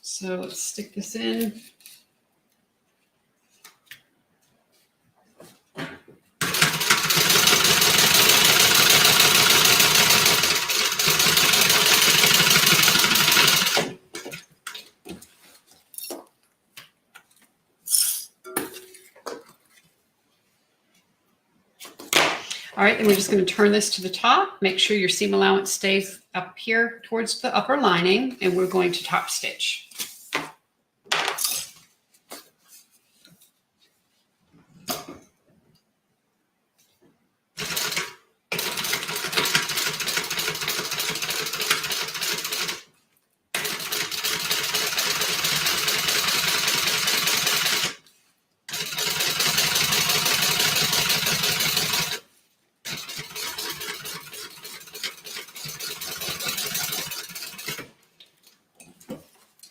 so let's stick this in. All right, then we're just going to turn this to the top. Make sure your seam allowance stays up here towards the upper lining, and we're going to top stitch.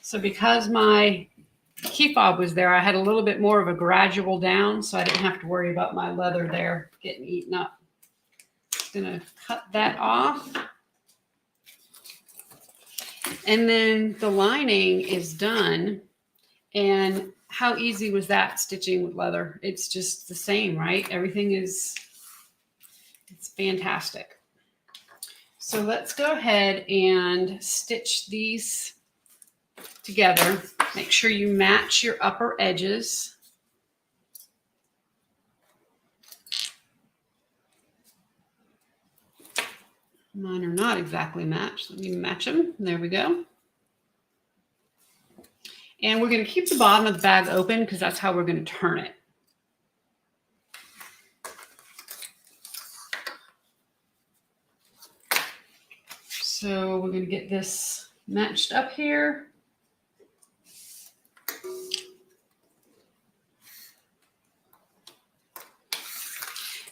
So because my key fob was there, I had a little bit more of a gradual down, so I didn't have to worry about my leather there getting eaten up. Just gonna cut that off. And then the lining is done. And how easy was that stitching with leather? It's just the same, right? Everything is, it's fantastic. So let's go ahead and stitch these together. Make sure you match your upper edges. Mine are not exactly matched. Let me match them. There we go. And we're going to keep the bottom of the bag open because that's how we're going to turn it. So we're going to get this matched up here.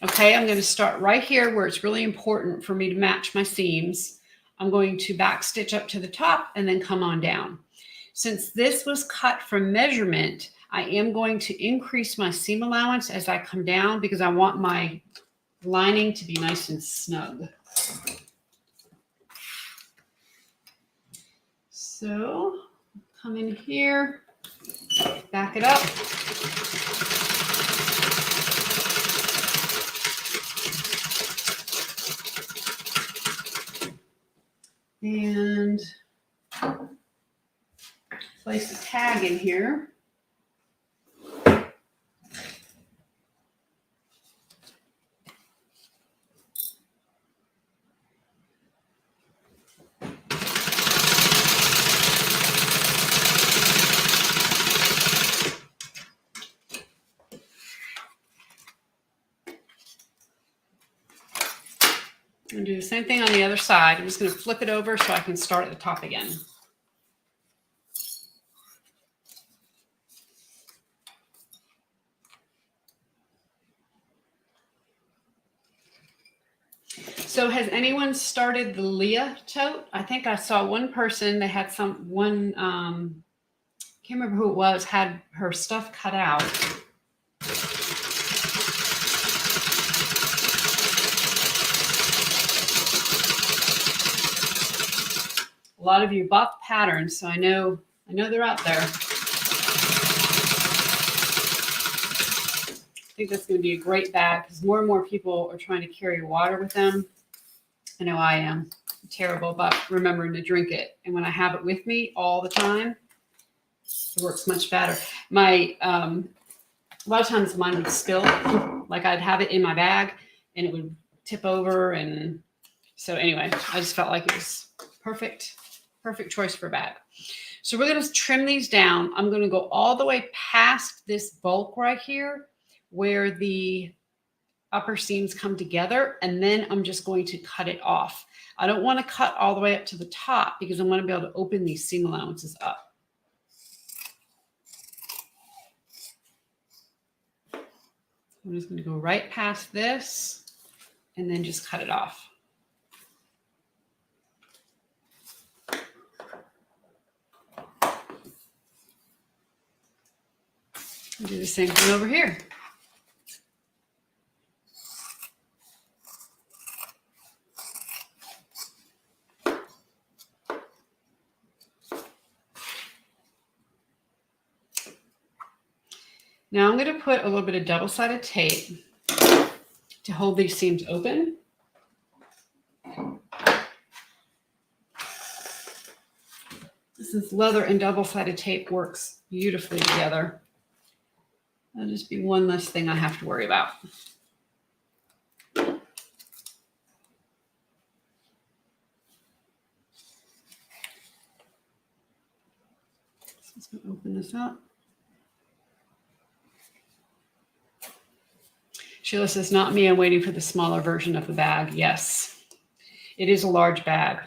Okay, I'm going to start right here where it's really important for me to match my seams. I'm going to back stitch up to the top and then come on down. Since this was cut from measurement, I am going to increase my seam allowance as I come down because I want my lining to be nice and snug. So come in here, back it up. And place a tag in here. And do the same thing on the other side. I'm just going to flip it over so I can start at the top again. So has anyone started the Leah tote? I think I saw one person, they had can't remember who it was, had her stuff cut out. A lot of you bought the patterns, so I know they're out there. I think that's going to be a great bag because more and more people are trying to carry water with them. I know I am. I'm terrible about remembering to drink it. And when I have it with me all the time, it works much better. My a lot of times mine would spill. Like I'd have it in my bag and it would tip over. And so anyway, I just felt like it was perfect choice for a bag. So we're going to trim these down. I'm going to go all the way past this bulk right here where the upper seams come together, and then I'm just going to cut it off. I don't want to cut all the way up to the top because I want to be able to open these seam allowances up. I'm just going to go right past this and then just cut it off. I'll do the same thing over here. Now I'm going to put a little bit of double-sided tape to hold these seams open. Since leather and double-sided tape works beautifully together, that'll just be one less thing I have to worry about. So let's open this up. Sheila says, not me, I'm waiting for the smaller version of the bag. Yes, it is a large bag.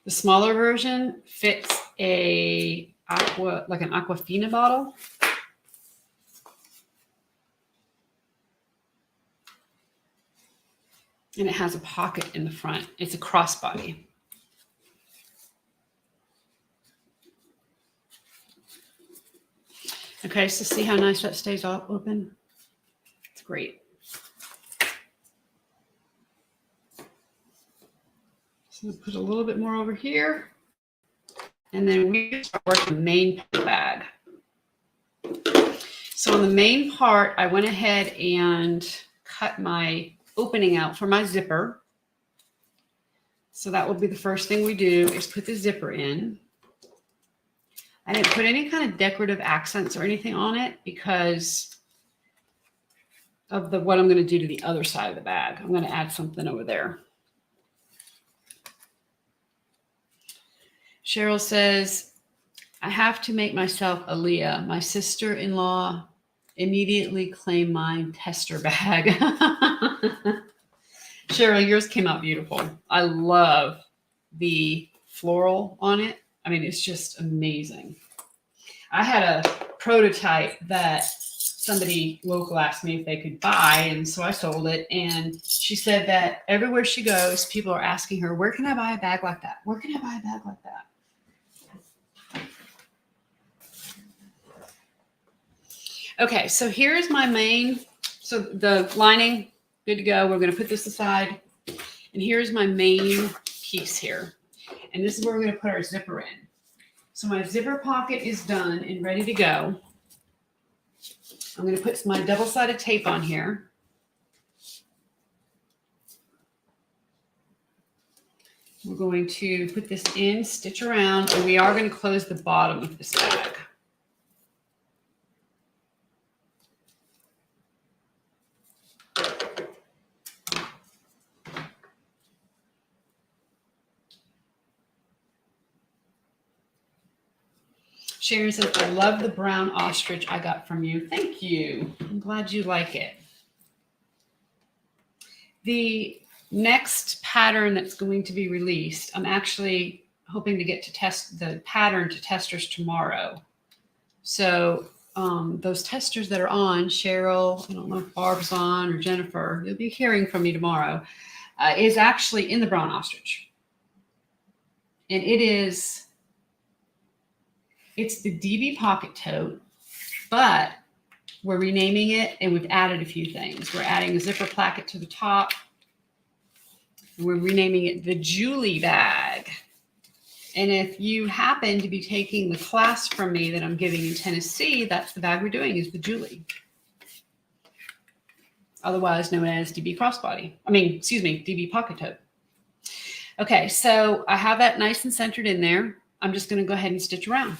The smaller version fits like an Aquafina bottle. And it has a pocket in the front. It's a crossbody. Okay, so see how nice that stays open? It's great. So we'll put a little bit more over here. And then we start working the main bag. So on the main part, I went ahead and cut my opening out for my zipper. So that will be the first thing we do is put the zipper in. I didn't put any kind of decorative accents or anything on it because of what I'm going to do to the other side of the bag. I'm going to add something over there. Cheryl says, I have to make myself a Leah. My sister-in-law immediately claimed my tester bag. Cheryl, yours came out beautiful. I love the floral on it. I mean, it's just amazing. I had a prototype that somebody local asked me if they could buy, and so I sold it. And she said that everywhere she goes, people are asking her, where can I buy a bag like that? Where can I buy a bag like that? Okay, so here's my main, so the lining, good to go. We're going to put this aside. And here's my main piece here. And this is where we're going to put our zipper in. So my zipper pocket is done and ready to go. I'm going to put my double-sided tape on here. We're going to put this in, stitch around, and we are going to close the bottom of this bag. Sharon says, I love the brown ostrich I got from you. Thank you. I'm glad you like it. The next pattern that's going to be released, I'm actually hoping to get to test the pattern to testers tomorrow. So those testers that are on, Cheryl, I don't know if Barb's on or Jennifer, you'll be hearing from me tomorrow, is actually in the brown ostrich. And it's the DB pocket tote, but we're renaming it and we've added a few things. We're adding a zipper placket to the top. We're renaming it the Julie bag. And if you happen to be taking the class from me that I'm giving in Tennessee, that's the bag we're doing, is the Julie. Otherwise known as DB crossbody. DB pocket tote. Okay, so I have that nice and centered in there. I'm just going to go ahead and stitch around.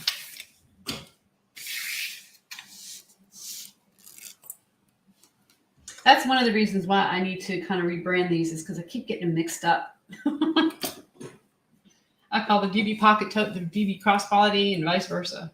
That's one of the reasons why I need to kind of rebrand these, is because I keep getting them mixed up. I call the DB pocket tote the DB crossbody and vice versa.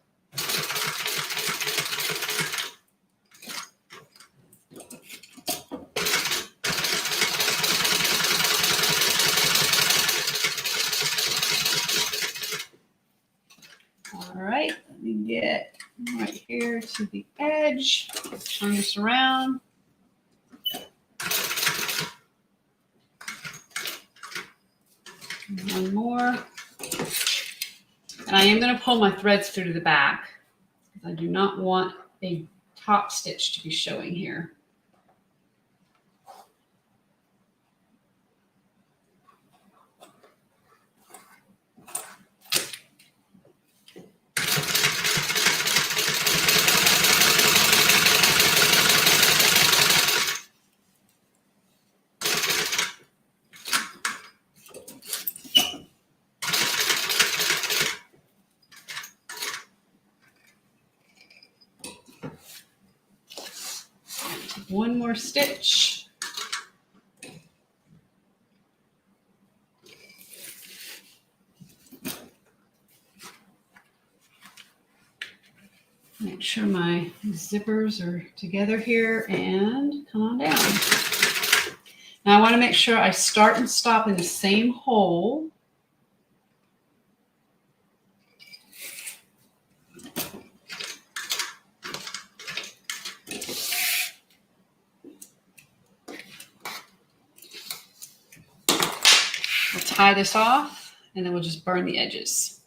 All right, let me get right here to the edge. Turn this around. One more. And I am going to pull my threads through to the back because I do not want a top stitch to be showing here. One more stitch. Make sure my zippers are together here and come on down. Now I want to make sure I start and stop in the same hole. We'll tie this off and then we'll just burn the edges.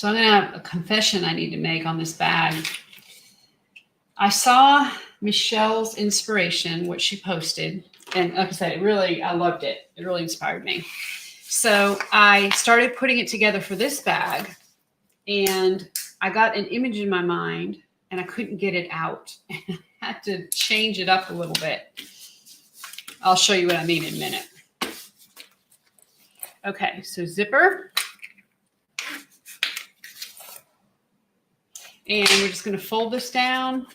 So I'm going to have a confession I need to make on this bag. I saw Michelle's inspiration, what she posted. And like I said, I loved it. It really inspired me. So I started putting it together for this bag, and I got an image in my mind and I couldn't get it out. I had to change it up a little bit. I'll show you what I mean in a minute. Okay, so zipper. And we're just going to fold this down,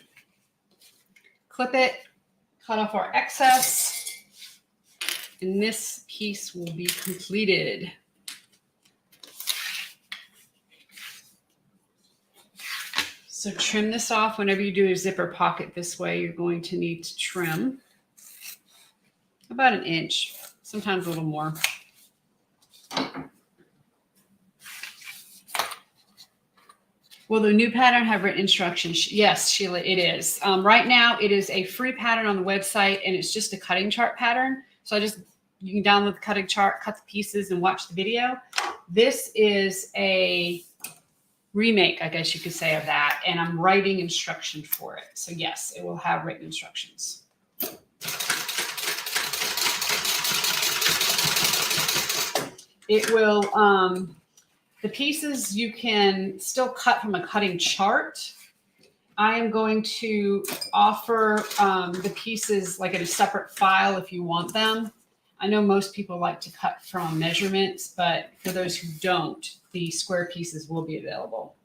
clip it, cut off our excess, and this piece will be completed. So trim this off. Whenever you do a zipper pocket this way, you're going to need to trim about 1 inch, sometimes a little more. Will the new pattern have written instructions? Yes, Sheila, it is. Right now, it is a free pattern on the website, and it's just a cutting chart pattern. So you can download the cutting chart, cut the pieces, and watch the video. This is a remake, I guess you could say, of that, and I'm writing instruction for it. So yes, it will have written instructions. It will, the pieces you can still cut from a cutting chart. I am going to offer the pieces like in a separate file if you want them. I know most people like to cut from measurements, but for those who don't, the square pieces will be available.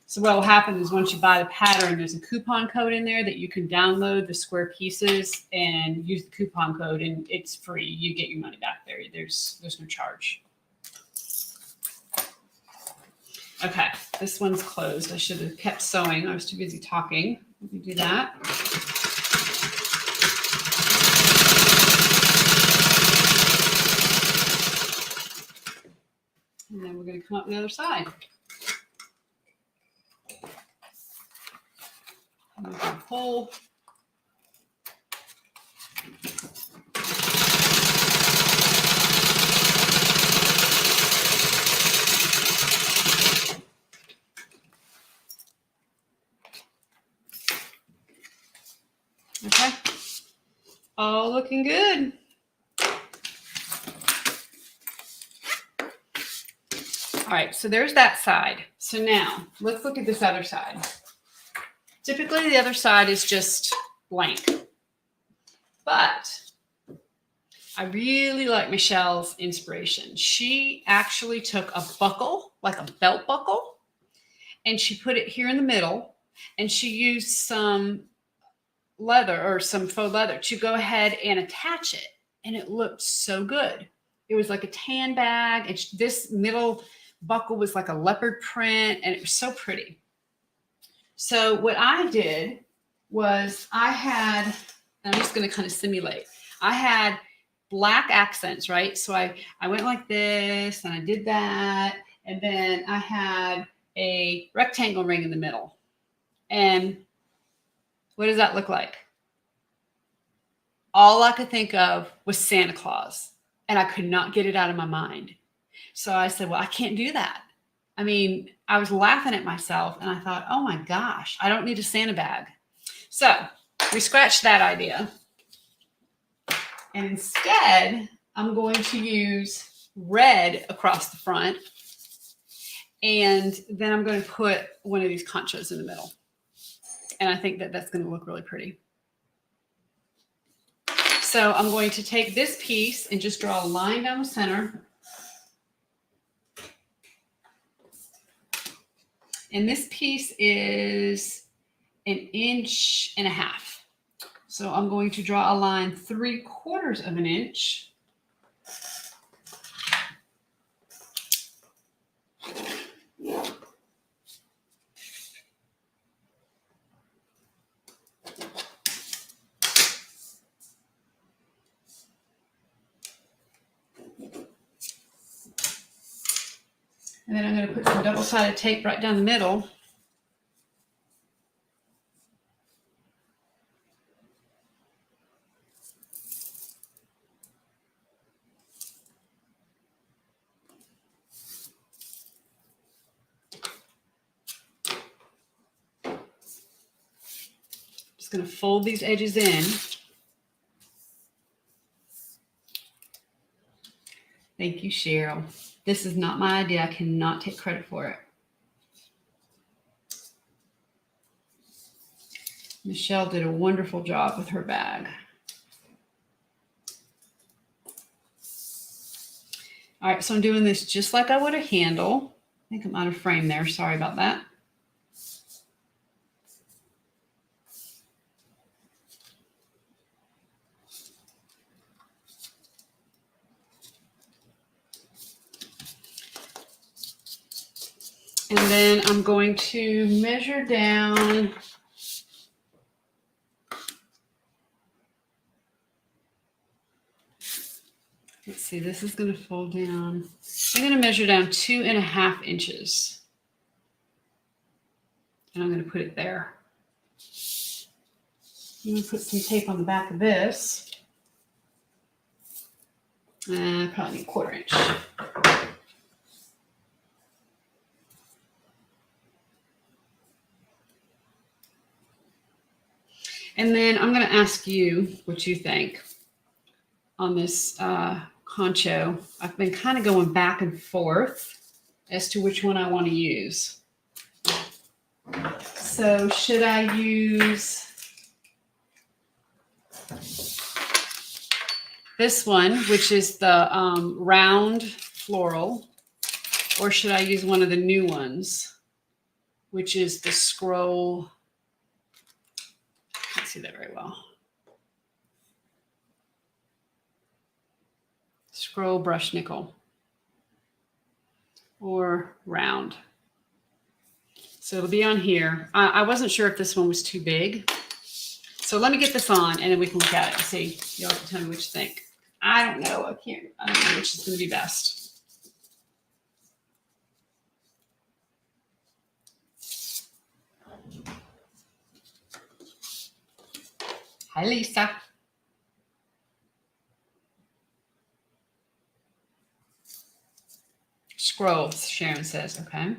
So what will happen is once you buy the pattern, there's a coupon code in there that you can download the square pieces and use the coupon code, and it's free. You get your money back there. There's no charge. Okay, this one's closed. I should have kept sewing. I was too busy talking. Let me do that. And then we're going to come up the other side. Make a hole. Okay. All looking good. All right, so there's that side. So now let's look at this other side. Typically, the other side is just blank, but I really like Michelle's inspiration. She actually took a buckle, like a belt buckle, and she put it here in the middle, and she used some leather or some faux leather to go ahead and attach it, and it looked so good. It was like a tan bag, and this middle buckle was like a leopard print, and it was so pretty. So what I did was I'm just going to kind of simulate. I had black accents, right? So I went like this, and I did that, and then I had a rectangle ring in the middle. And what does that look like? All I could think of was Santa Claus, and I could not get it out of my mind. So I said, well, I can't do that. I mean, I was laughing at myself, and I thought, oh my gosh, I don't need a Santa bag. So we scratched that idea. And instead, I'm going to use red across the front. And then I'm going to put one of these conchos in the middle. And I think that that's going to look really pretty. So I'm going to take this piece and just draw a line down the center. And this piece is 1.5 inches. So I'm going to draw a line 3/4 of an inch. And then I'm going to put some double-sided tape right down the middle. going to fold these edges in. Thank you, Cheryl. This is not my idea. I cannot take credit for it. Michelle did a wonderful job with her bag. All right, so I'm doing this just like I would a handle. I think I'm out of frame there. Sorry about that. And then I'm going to measure down. Let's see, this is going to fold down. I'm going to measure down 2.5 inches. And I'm going to put it there. I'm going to put some tape on the back of this. Probably need 1/4 inch. And then I'm going to ask you what you think on this honcho. I've been kind of going back and forth as to which one I want to use. So should I use this one, which is the round floral, or should I use one of the new ones, which is the scroll? I can't see that very well. Scroll brush nickel or round. So it'll be on here. I wasn't sure if this one was too big. So let me get this on and then we can look at it and see. Y'all can tell me what you think. I don't know. I don't know which is going to be best. Hi, Lisa. Scroll, Sharon says. Okay.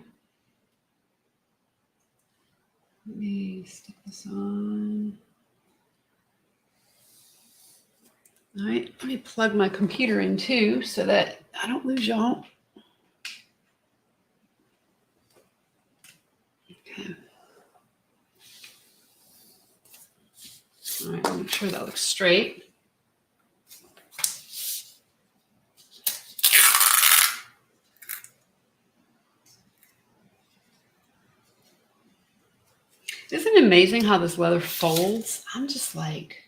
Let me stick this on. All right, let me plug my computer in too so that I don't lose y'all. Okay. All right, make sure that looks straight. Isn't it amazing how this leather folds? I'm just like,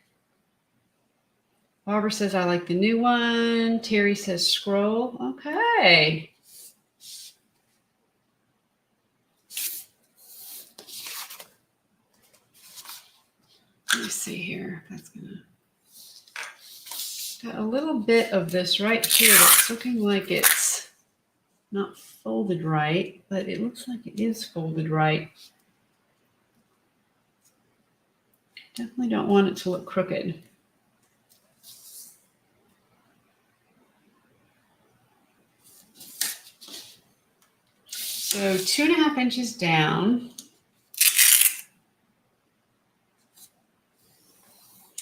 Barbara says, I like the new one. Terry says scroll. Okay. Let me see here. That's gonna got a little bit of this right here that's looking like it's not folded right, but it looks like it is folded right. Definitely don't want it to look crooked. So 2.5 inches down.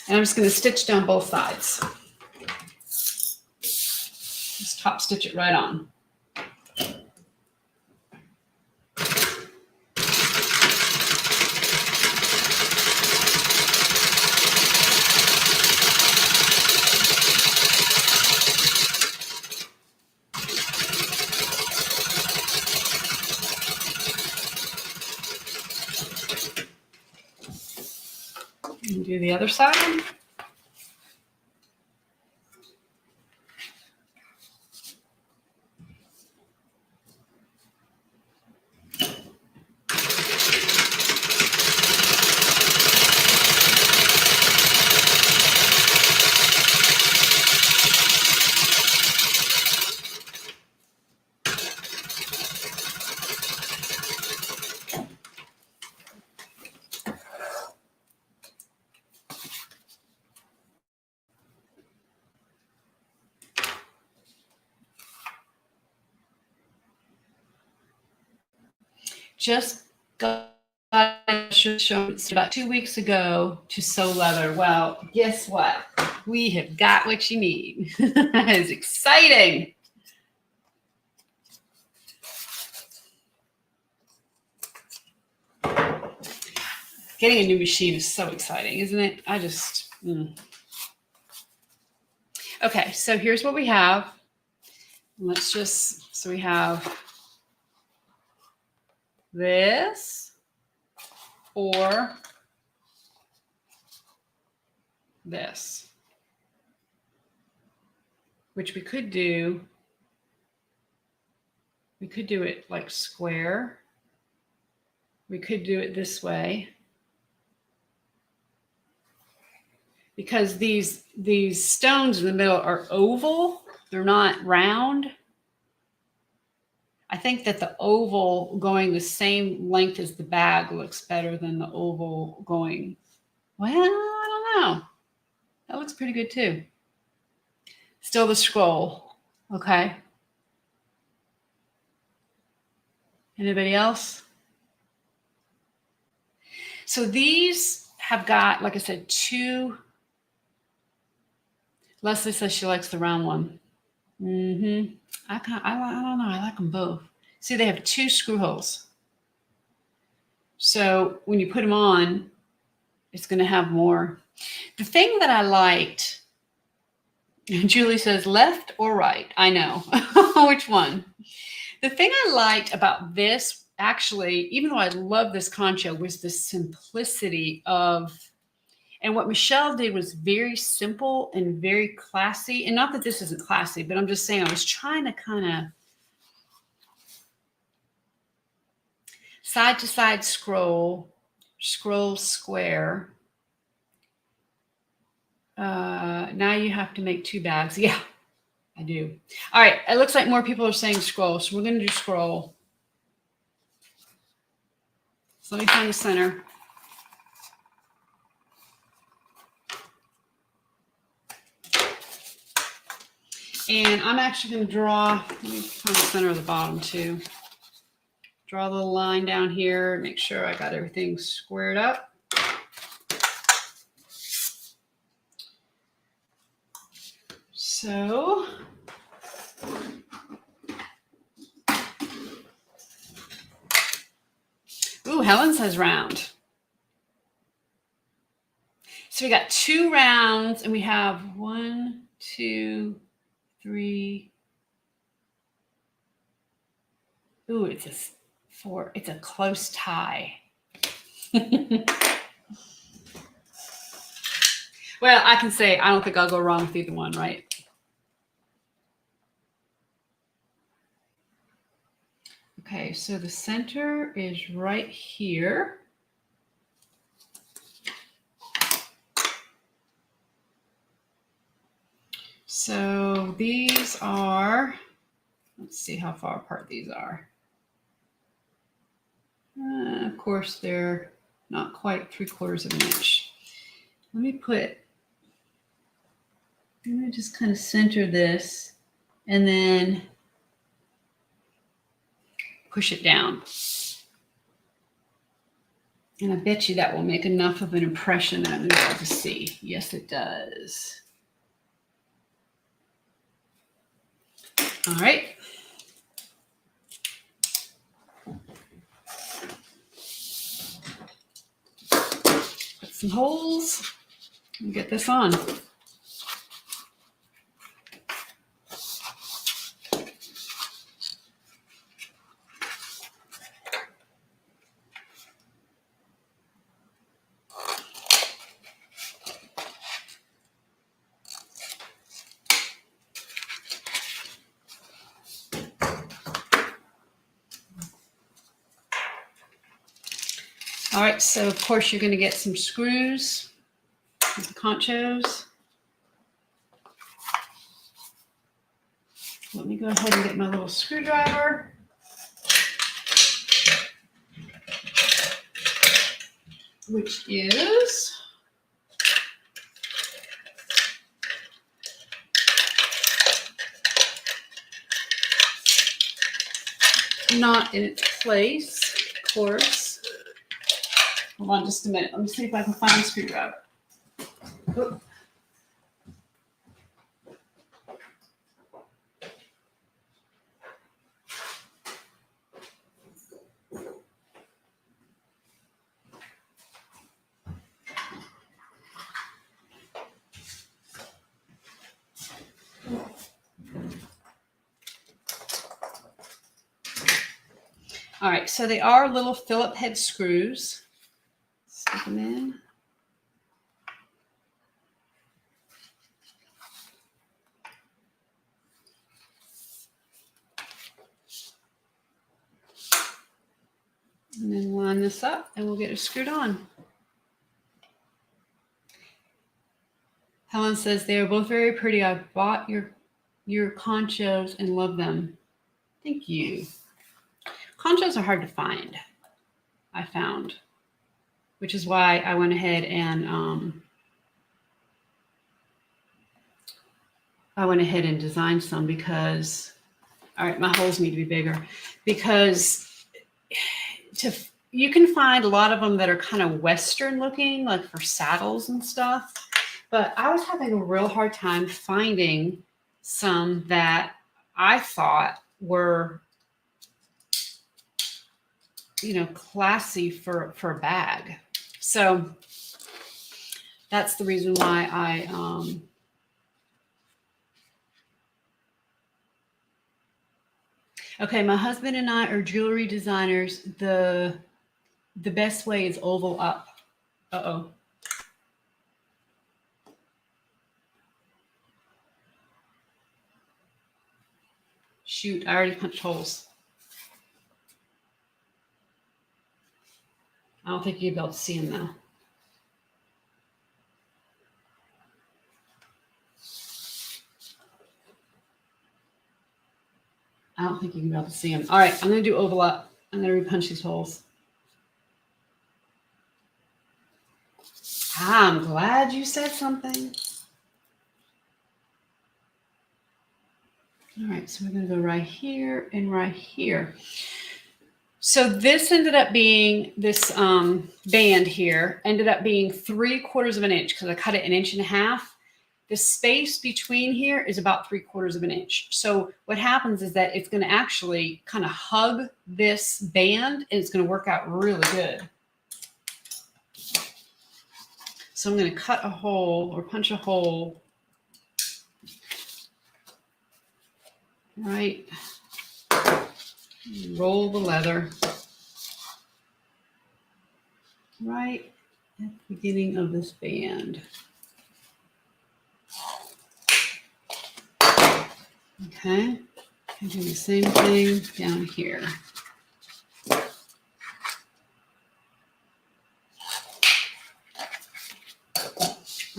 And I'm just going to stitch down both sides. Just top stitch it right on. And do the other side. Just got I should show it about 2 weeks ago to sew leather. Well, guess what? We have got what you need. It's exciting. Getting a new machine is so exciting, isn't it? I just, Okay, so here's what we have. Let's just, so we have this or this, which we could do it like square. We could do it this way. Because these stones in the middle are oval, they're not round. I think that the oval going the same length as the bag looks better than the oval going, well, I don't know. That looks pretty good too. Still the scroll, okay? Anybody else? So these have got, like I said, two. Leslie says she likes the round one. I don't know. I like them both. See, they have two screw holes. So when you put them on, it's going to have more. The thing that I liked, Julie says left or right. I know. Which one? The thing I liked about this, actually, even though I love this concho, was the simplicity of, and what Michelle did was very simple and very classy. And not that this isn't classy, but I'm just saying I was trying to kind of side to side scroll square. Now you have to make two bags. Yeah, I do. All right. It looks like more people are saying scroll. So we're going to do scroll. So let me find the center. And I'm actually going to draw, let me find the center of the bottom too. Draw a little line down here, make sure I got everything squared up. So, ooh, Helen says round. So we got two rounds and we have 1, 2, 3. Ooh, it's a 4. It's a close tie. Well, I can say I don't think I'll go wrong with either one, right? Okay, so the center is right here. So these are, let's see how far apart these are. Of course, they're not quite 3/4 of an inch. Let me just kind of center this and then push it down. And I bet you that will make enough of an impression that I'm going to be able to see. Yes, it does. All right. Put some holes and get this on. All right, so of course you're going to get some screws with the conchos. Let me go ahead and get my little screwdriver. Which is not in its place, of course. Hold on just a minute. Let me see if I can find a screwdriver. Oop. All right, so they are little Phillip head screws. Stick them in. And then line this up and we'll get it screwed on. Helen says they are both very pretty. I bought your conchos and love them. Thank you. Conchos are hard to find, I found, which is why I went ahead and designed some because, all right, my holes need to be bigger because you can find a lot of them that are kind of Western looking, like for saddles and stuff. But I was having a real hard time finding some that I thought were, classy for a bag. So that's the reason why I okay, my husband and I are jewelry designers. The best way is oval up. Uh-oh. Shoot, I already punched holes. I don't think you'll be able to see them though. I don't think you can be able to see them. All right, I'm going to do oval up. I'm going to repunch these holes. I'm glad you said something. All right, so we're going to go right here and right here. So this ended up being, this band here ended up being 3/4 of an inch because I cut it 1.5 inches. The space between here is about 3/4 of an inch. So what happens is that it's going to actually kind of hug this band and it's going to work out really good. So I'm going to cut a hole or punch a hole right, roll the leather right at the beginning of this band. Okay, and do the same thing down here. All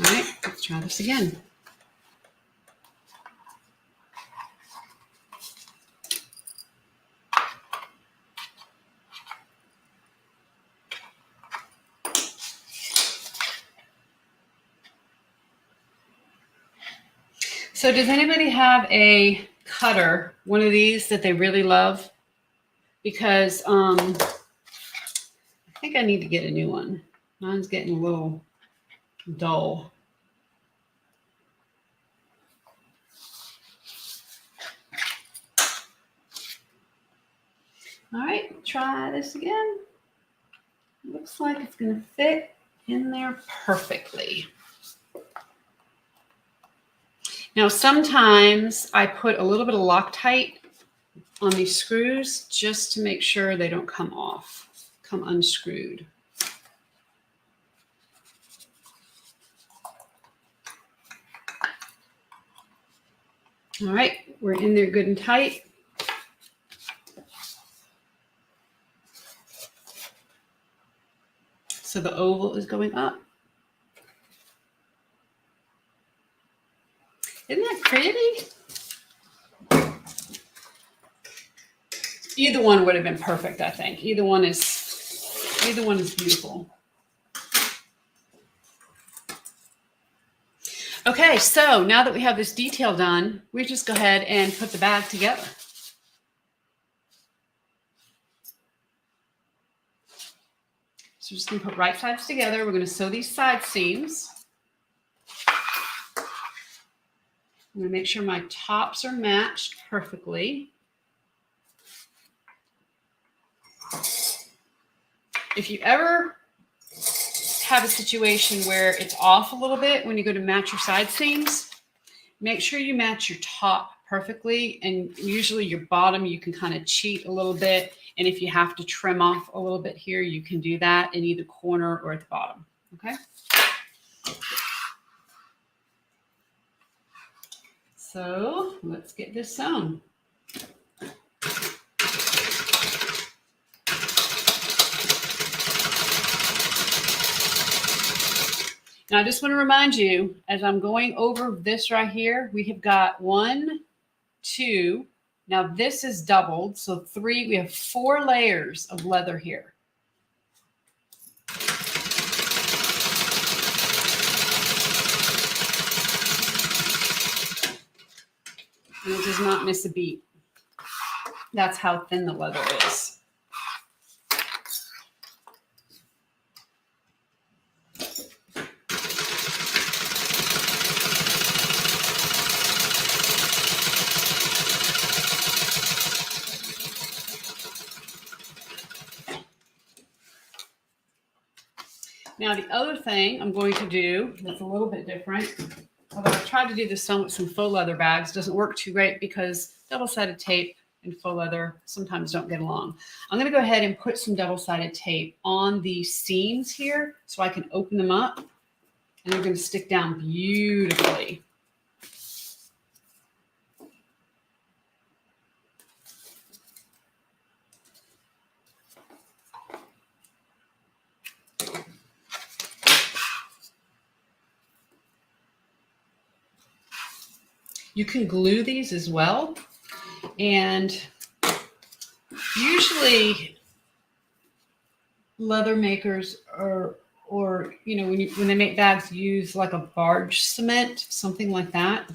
right, let's try this again. So does anybody have a cutter, one of these that they really love? Because I think I need to get a new one. Mine's getting a little dull. All right, try this again. Looks like it's going to fit in there perfectly. Now, sometimes I put a little bit of Loctite on these screws just to make sure they don't come off, come unscrewed. All right, we're in there good and tight. So the oval is going up. Isn't that pretty? Either one would have been perfect, I think. Either one is beautiful. Okay, so now that we have this detail done, we just go ahead and put the bag together. So we're just going to put right sides together. We're going to sew these side seams. I'm going to make sure my tops are matched perfectly. If you ever have a situation where it's off a little bit when you go to match your side seams, make sure you match your top perfectly, and usually your bottom you can kind of cheat a little bit, and if you have to trim off a little bit here, you can do that in either corner or at the bottom. Okay, so let's get this sewn. Now, I just want to remind you, as I'm going over this right here, we have got 1, 2. Now, this is doubled, so 3. We have 4 layers of leather here. And it does not miss a beat. That's how thin the leather is. Now, the other thing I'm going to do that's a little bit different, although I tried to do this some with some faux leather bags, doesn't work too great because double-sided tape and faux leather sometimes don't get along. I'm going to go ahead and put some double-sided tape on the seams here so I can open them up, and they're going to stick down beautifully. You can glue these as well, and usually leather makers or you know, when they make bags, use like a barge cement, something like that.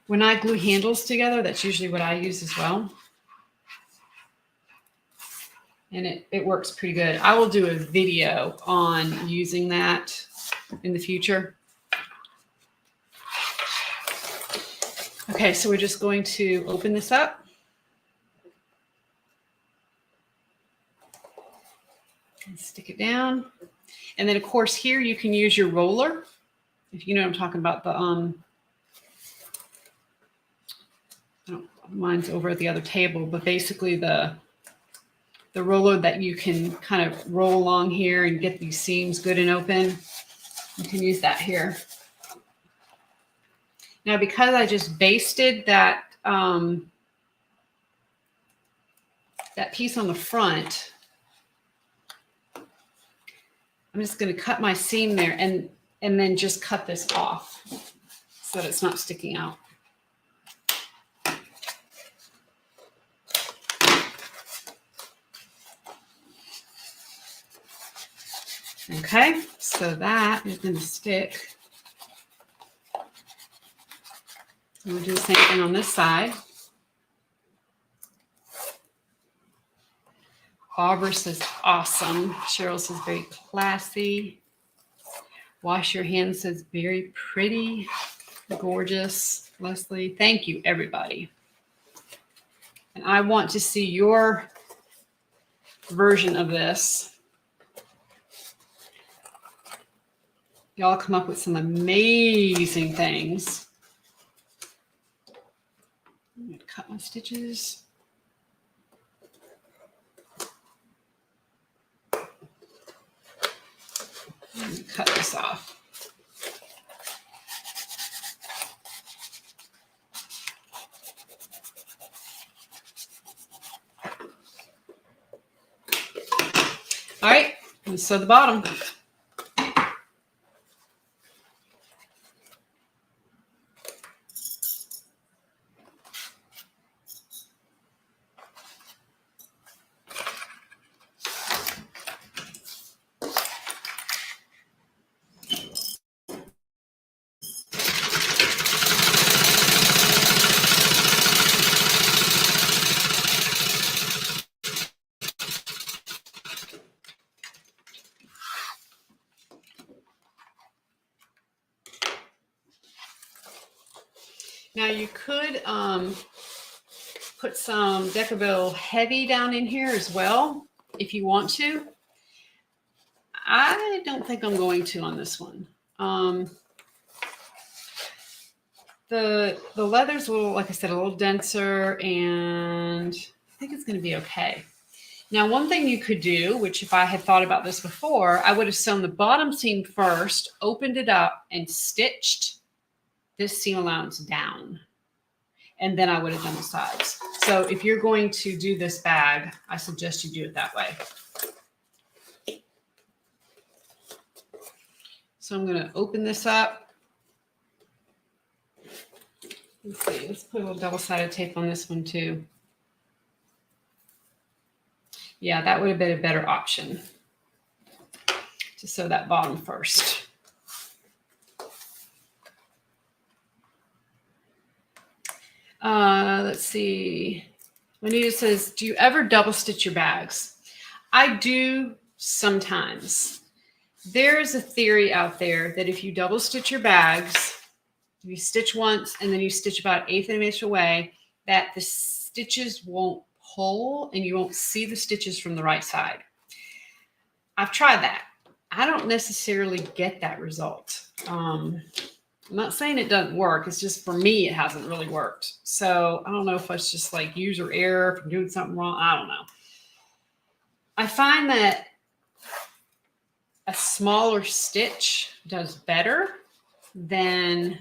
When I glue handles together, that's usually what I use as well, and it works pretty good. I will do a video on using that in the future. Okay, so we're just going to open this up. And stick it down. And then, of course, here you can use your roller. If you know what I'm talking about, mine's over at the other table, but basically the roller that you can kind of roll along here and get these seams good and open. You can use that here. Now, because I just basted that that piece on the front, I'm just going to cut my seam there and then just cut this off so that it's not sticking out. Okay, so that is going to stick. We'll do the same thing on this side. Aubrey says awesome. Cheryl says very classy. Wash Your Hands says very pretty, gorgeous. Leslie, thank you, everybody. And I want to see your version of this. Y'all come up with some amazing things. I'm going to cut my stitches. I'm going to cut this off. All right, and sew the bottom. Now you could put some Decaville Heavy down in here as well if you want to. I don't think I'm going to on this one. The leather's a little, like I said, a little denser, and I think it's going to be okay. Now, one thing you could do, which if I had thought about this before, I would have sewn the bottom seam first, opened it up, and stitched this seam allowance down. And then I would have done the sides. So if you're going to do this bag, I suggest you do it that way. So I'm going to open this up. Let's see, let's put a little double-sided tape on this one too. Yeah, that would have been a better option to sew that bottom first. Let's see. Juanita says, do you ever double stitch your bags? I do sometimes. There's a theory out there that if you double stitch your bags, you stitch once and then you stitch about 1/8 of an inch away, that the stitches won't pull and you won't see the stitches from the right side. I've tried that. I don't necessarily get that result. I'm not saying it doesn't work. It's just for me, it hasn't really worked. So I don't know if it's just like user error, if I'm doing something wrong. I don't know. I find that a smaller stitch does better than,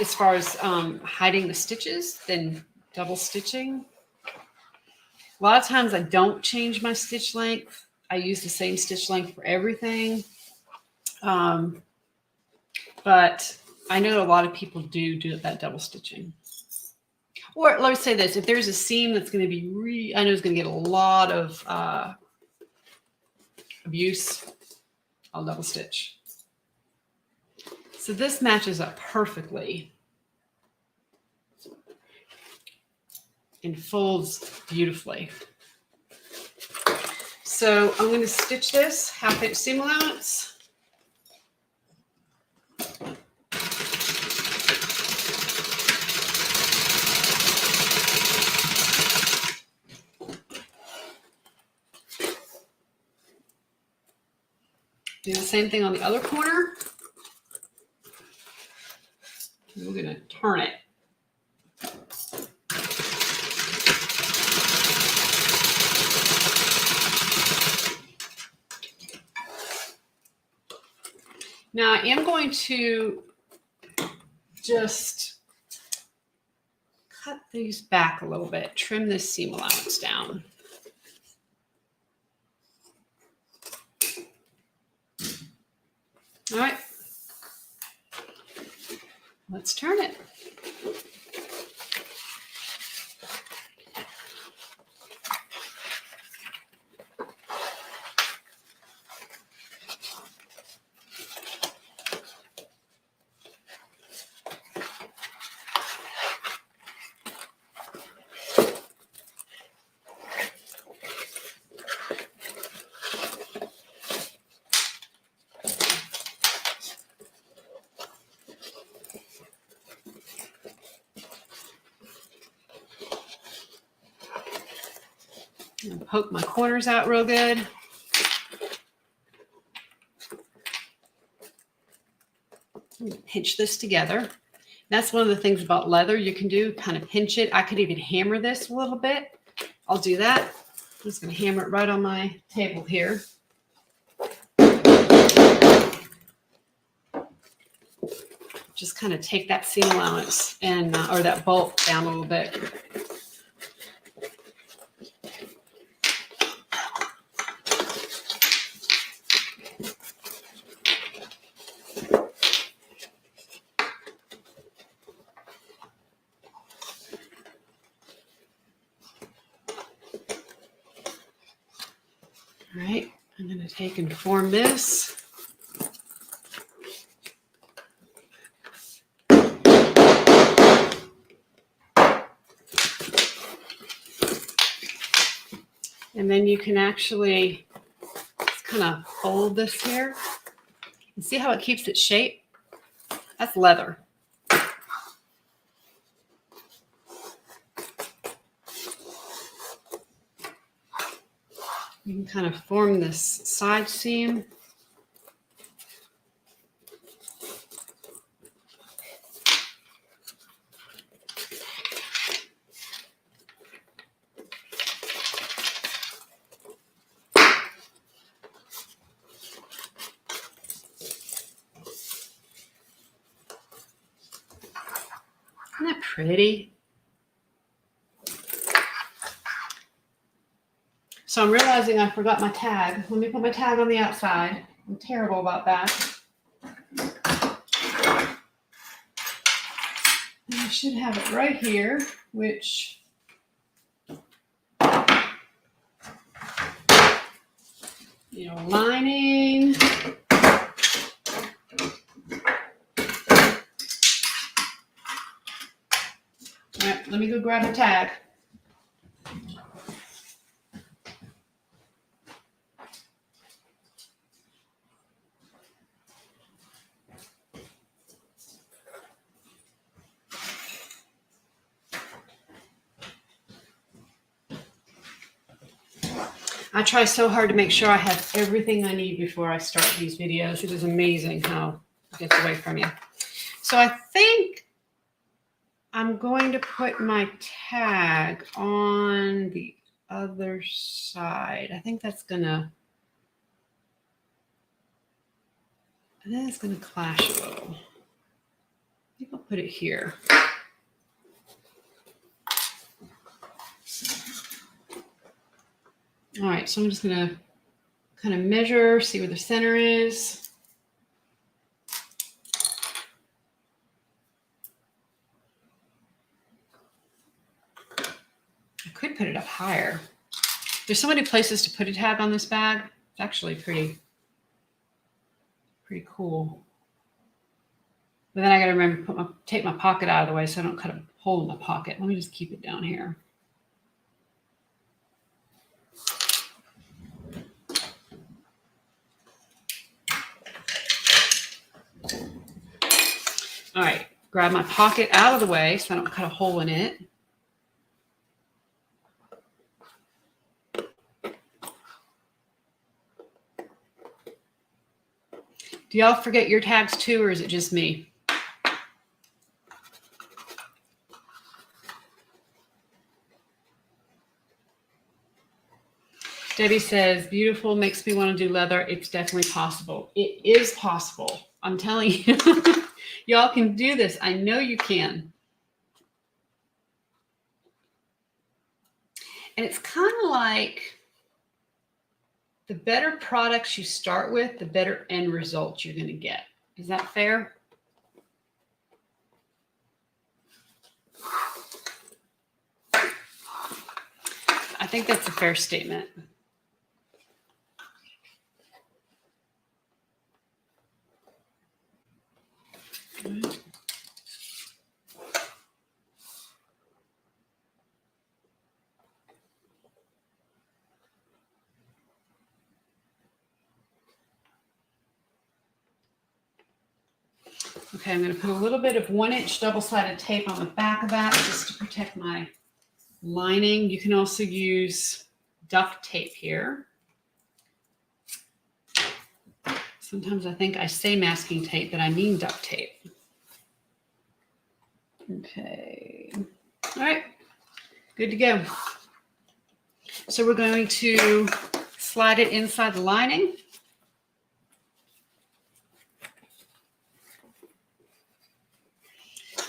as far as hiding the stitches, than double stitching. A lot of times I don't change my stitch length. I use the same stitch length for everything. But I know a lot of people do that double stitching. Or let me say this, if there's a seam that's going to be, I know it's going to get a lot of abuse, I'll double stitch. So this matches up perfectly and folds beautifully. So I'm going to stitch this 1/2 inch seam allowance. Do the same thing on the other corner. We're going to turn it. Now I am going to just cut these back a little bit, trim this seam allowance down. All right, let's turn it. And poke my corners out real good. Pinch this together. That's one of the things about leather you can do, kind of pinch it. I could even hammer this a little bit. I'll do that. I'm just going to hammer it right on my table here. Just kind of take that seam allowance and or that bulk down a little bit. All right, I'm going to take and form this. And then you can actually just kind of fold this here. And see how it keeps its shape? That's leather. You can kind of form this side seam. Isn't that pretty? So I'm realizing I forgot my tag. Let me put my tag on the outside. I'm terrible about that. And I should have it right here, which lining. All right, let me go grab a tag. I try so hard to make sure I have everything I need before I start these videos. It is amazing how it gets away from you. So I think I'm going to put my tag on the other side. I think it's gonna clash a little. I think I'll put it here. All right, so I'm just gonna kind of measure, see where the center is. I could put it up higher. There's so many places to put a tag on this bag. It's actually pretty cool. But then I gotta remember to take my pocket out of the way so I don't cut a hole in my pocket. Let me just keep it down here. All right, grab my pocket out of the way so I don't cut a hole in it. Do y'all forget your tags too, or is it just me? Debbie says, beautiful, makes me want to do leather. It's definitely possible. It is possible. I'm telling you, y'all can do this. I know you can. And it's kind of like the better products you start with, the better end results you're going to get. Is that fair? I think that's a fair statement. Okay, I'm going to put a little bit of 1-inch double-sided tape on the back of that just to protect my lining. You can also use duct tape here. Sometimes I think I say masking tape, but I mean duct tape. Okay. All right. Good to go. So we're going to slide it inside the lining.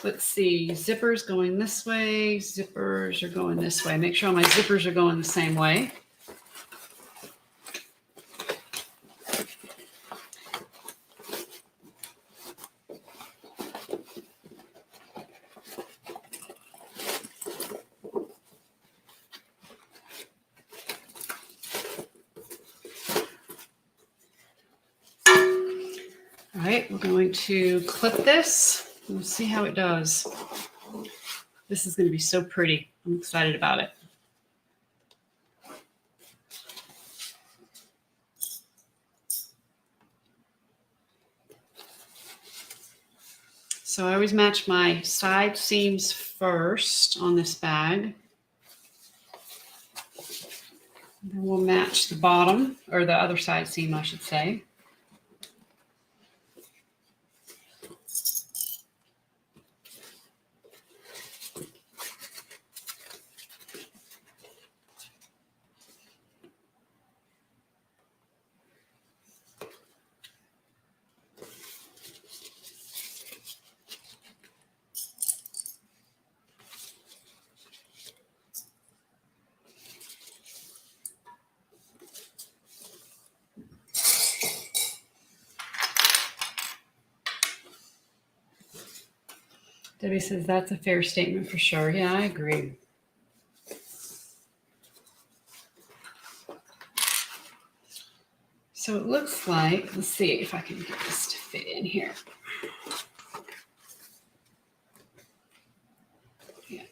Let's see, zippers going this way, zippers are going this way. Make sure all my zippers are going the same way. All right, we're going to clip this. We'll see how it does. This is going to be so pretty. I'm excited about it. So I always match my side seams first on this bag. Then we'll match the bottom, or the other side seam, I should say. Debbie says that's a fair statement for sure. Yeah, I agree. So it looks like, let's see if I can get this to fit in here. Yeah.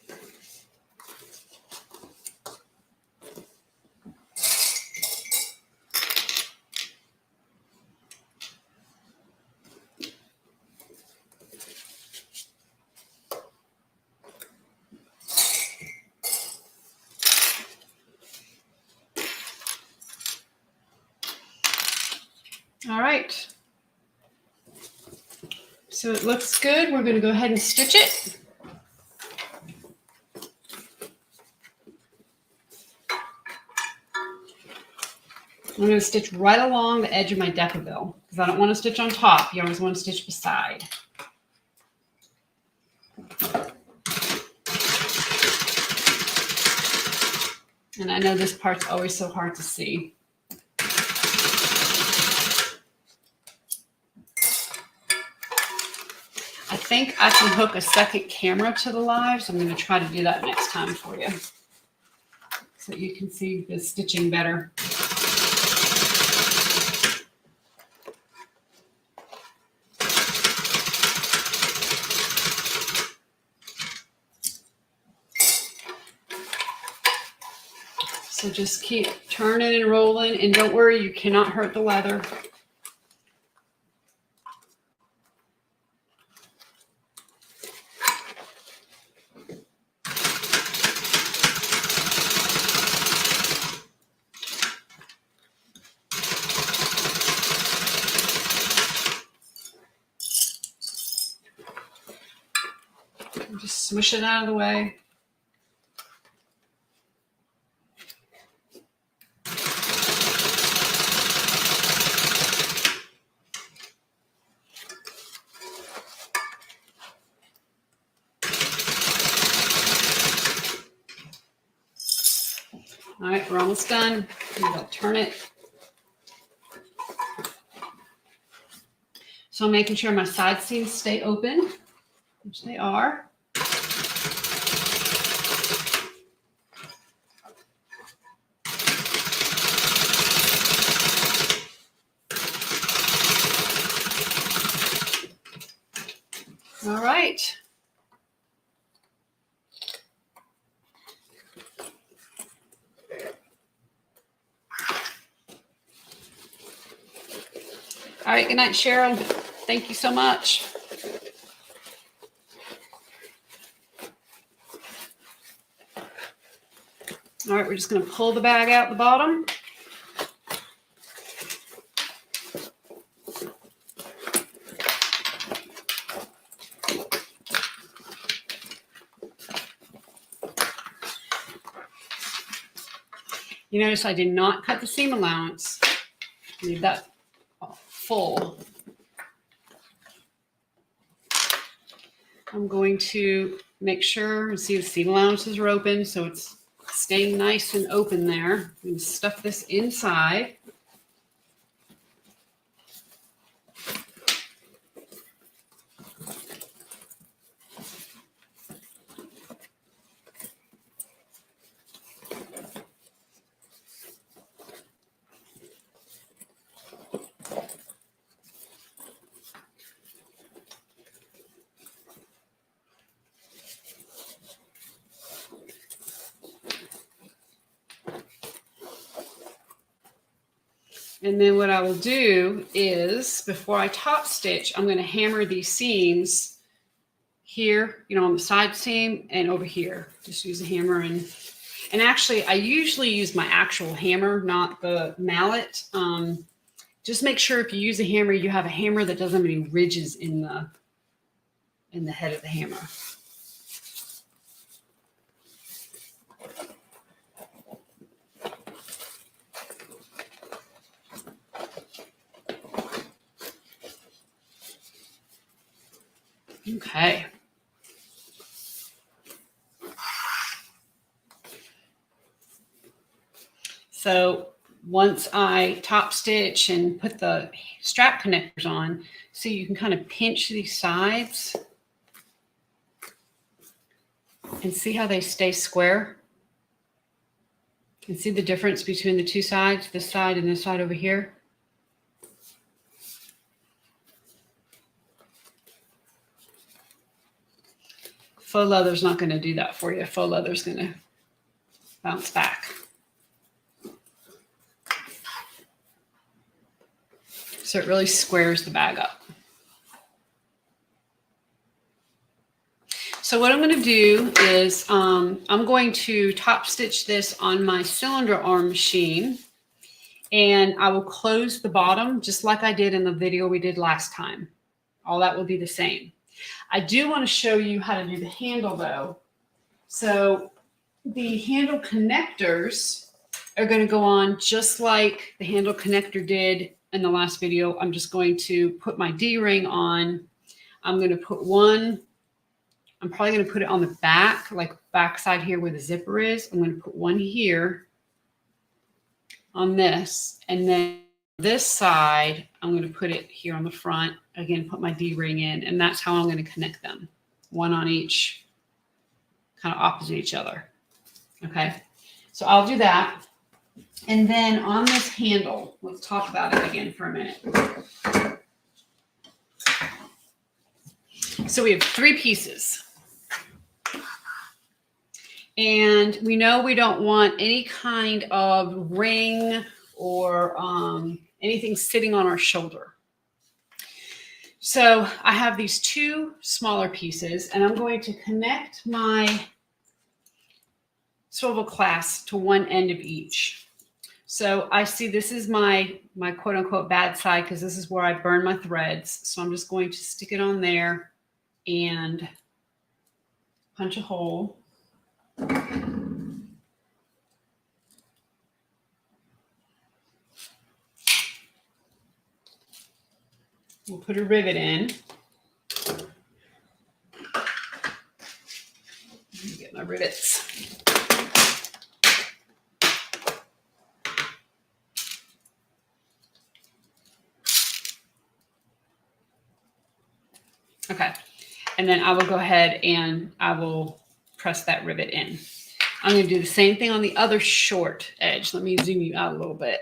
All right. So it looks good. We're going to go ahead and stitch it. I'm going to stitch right along the edge of my decabill because I don't want to stitch on top. You always want to stitch beside. And I know this part's always so hard to see. I think I can hook a second camera to the live, so I'm going to try to do that next time for you so you can see the stitching better. So just keep turning and rolling, and don't worry, you cannot hurt the leather. Just smush it out of the way. All right, we're almost done. I'll turn it. So I'm making sure my side seams stay open, which they are. All right. All right, good night, Cheryl. Thank you so much. All right, we're just going to pull the bag out the bottom. You notice I did not cut the seam allowance. Leave that full. I'm going to make sure and see the seam allowances are open, so it's staying nice and open there. I'm going to stuff this inside. And then what I will do is, before I top stitch, I'm going to hammer these seams here, on the side seam and over here. Just use a hammer and And actually, I usually use my actual hammer, not the mallet. Just make sure if you use a hammer, you have a hammer that doesn't have any ridges in the head of the hammer. Okay. So once I top stitch and put the strap connectors on, so you can kind of pinch these sides and see how they stay square. And see the difference between the two sides, this side and this side over here. Faux leather's not going to do that for you. Faux leather's going to bounce back. So it really squares the bag up. So what I'm going to do is I'm going to top stitch this on my cylinder arm machine, and I will close the bottom just like I did in the video we did last time. All that will be the same. I do want to show you how to do the handle though. So the handle connectors are going to go on just like the handle connector did in the last video. I'm just going to put my D-ring on. I'm going to put one, I'm probably going to put it on the back, like back side here where the zipper is. I'm going to put one here on this, and then this side, I'm going to put it here on the front. Again, put my D-ring in, and that's how I'm going to connect them. One on each, kind of opposite each other. Okay, so I'll do that. And then on this handle, let's talk about it again for a minute. So we have 3 pieces. And we know we don't want any kind of ring or anything sitting on our shoulder. So I have these 2 smaller pieces, and I'm going to connect my swivel clasp to one end of each. So I see this is my quote unquote bad side because this is where I burn my threads. So I'm just going to stick it on there and punch a hole. We'll put a rivet in. Let me get my rivets. Okay, and then I will go ahead and I will press that rivet in. I'm going to do the same thing on the other short edge. Let me zoom you out a little bit.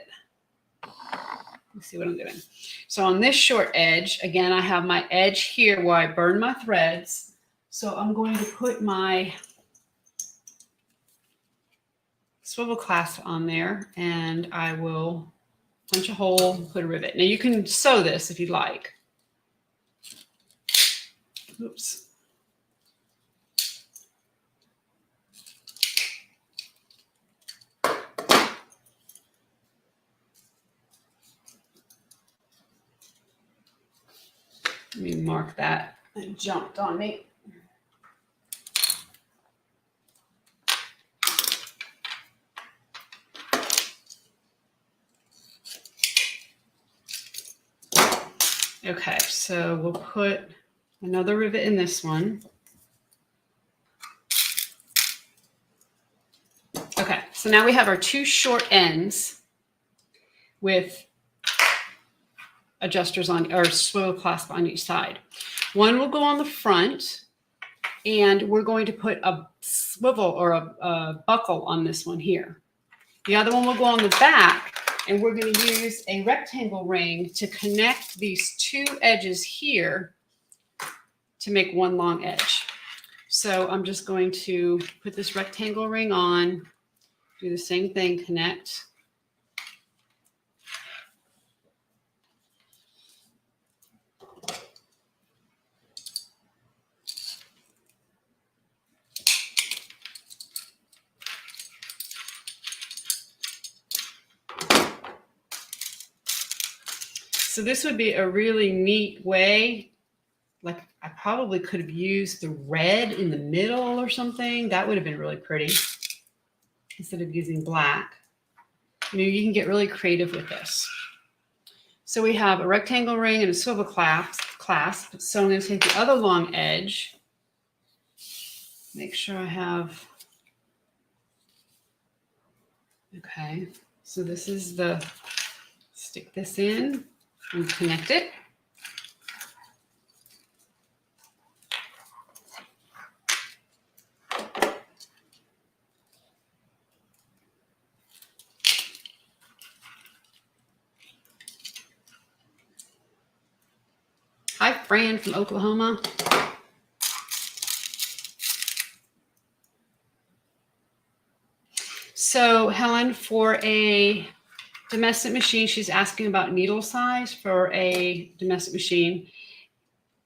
Let's see what I'm doing. So on this short edge, again, I have my edge here where I burn my threads. So I'm going to put my swivel clasp on there, and I will punch a hole, put a rivet. Now you can sew this if you'd like. Oops. Let me mark that. It jumped on me. Okay, so we'll put another rivet in this one. Okay, so now we have our 2 short ends with adjusters on, or swivel clasp on each side. One will go on the front, and we're going to put a swivel or a buckle on this one here. The other one will go on the back, and we're going to use a rectangle ring to connect these 2 edges here to make one long edge. So I'm just going to put this rectangle ring on, do the same thing, connect. So this would be a really neat way. Like I probably could have used the red in the middle or something. That would have been really pretty instead of using black. You know, you can get really creative with this. So we have a rectangle ring and a swivel clasp. So I'm going to take the other long edge. Make sure I have. Okay. So this is the, stick this in and connect it. Hi, Fran from Oklahoma. So Helen, for a domestic machine, she's asking about needle size for a domestic machine.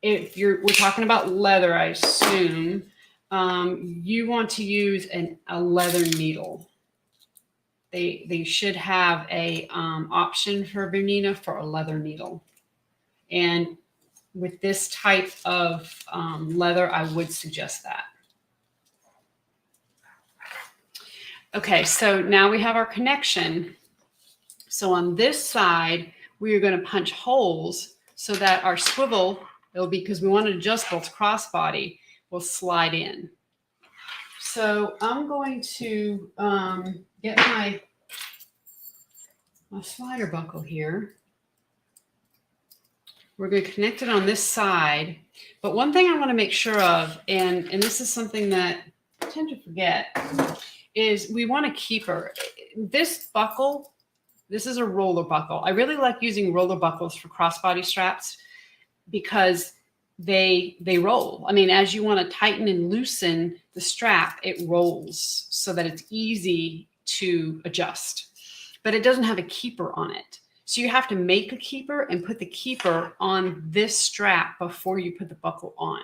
If we're talking about leather, I assume, you want to use a leather needle. They should have a option for Bernina for a leather needle. And with this type of leather, I would suggest that. Okay, so now we have our connection. So on this side, we are going to punch holes so that our swivel, it'll be because we want to adjust both crossbody, will slide in. So I'm going to get my slider buckle here. We're going to connect it on this side. But one thing I want to make sure of, and this is something that I tend to forget, is we want a keeper. This buckle, this is a roller buckle. I really like using roller buckles for crossbody straps because they roll. I mean, as you want to tighten and loosen the strap, it rolls so that it's easy to adjust. But it doesn't have a keeper on it. So you have to make a keeper and put the keeper on this strap before you put the buckle on.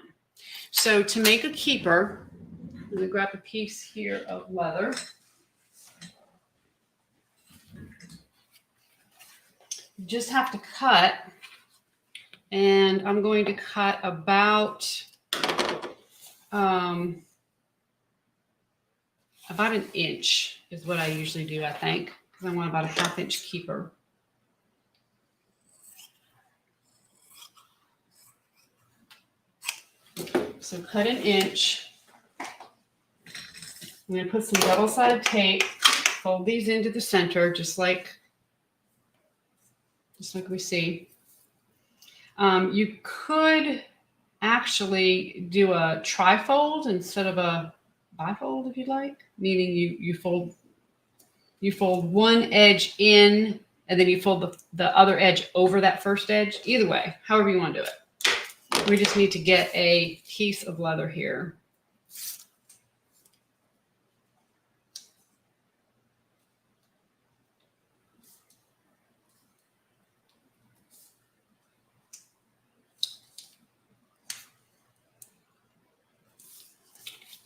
So to make a keeper, I'm going to grab a piece here of leather. You just have to cut, and I'm going to cut about an inch is what I usually do, I think, because I want about a 1/2 inch keeper. So cut an inch. I'm going to put some double-sided tape, fold these into the center, just like we see. You could actually do a trifold instead of a bifold if you'd like, meaning you fold one edge in and then you fold the other edge over that first edge. Either way, however you want to do it. We just need to get a piece of leather here.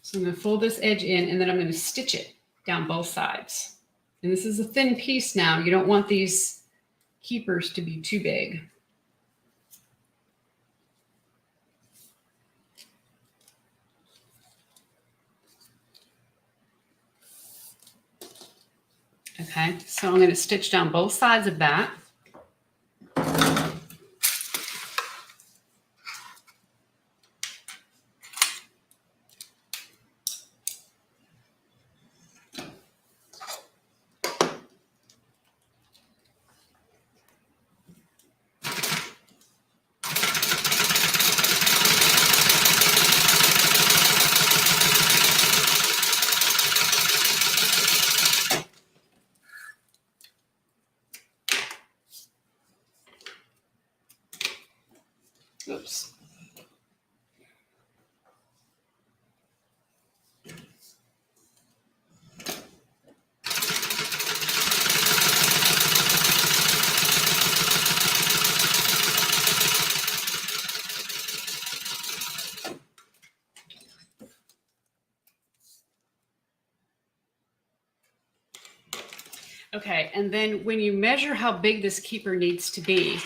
So I'm going to fold this edge in, and then I'm going to stitch it down both sides. And this is a thin piece now. You don't want these keepers to be too big. Okay, so I'm going to stitch down both sides of that. Oops. Okay, and then when you measure how big this keeper needs to be,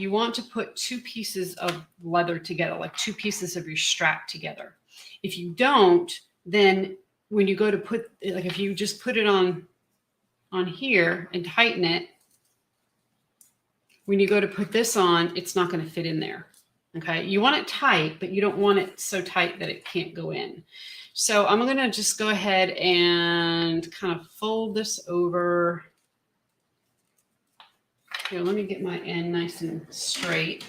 you want to put two pieces of leather together, like two pieces of your strap together. If you don't, then when you go to put, like if you just put it on here and tighten it, when you go to put this on, it's not going to fit in there. Okay. You want it tight, but you don't want it so tight that it can't go in. So I'm going to just go ahead and kind of fold this over. Here, let me get my end nice and straight.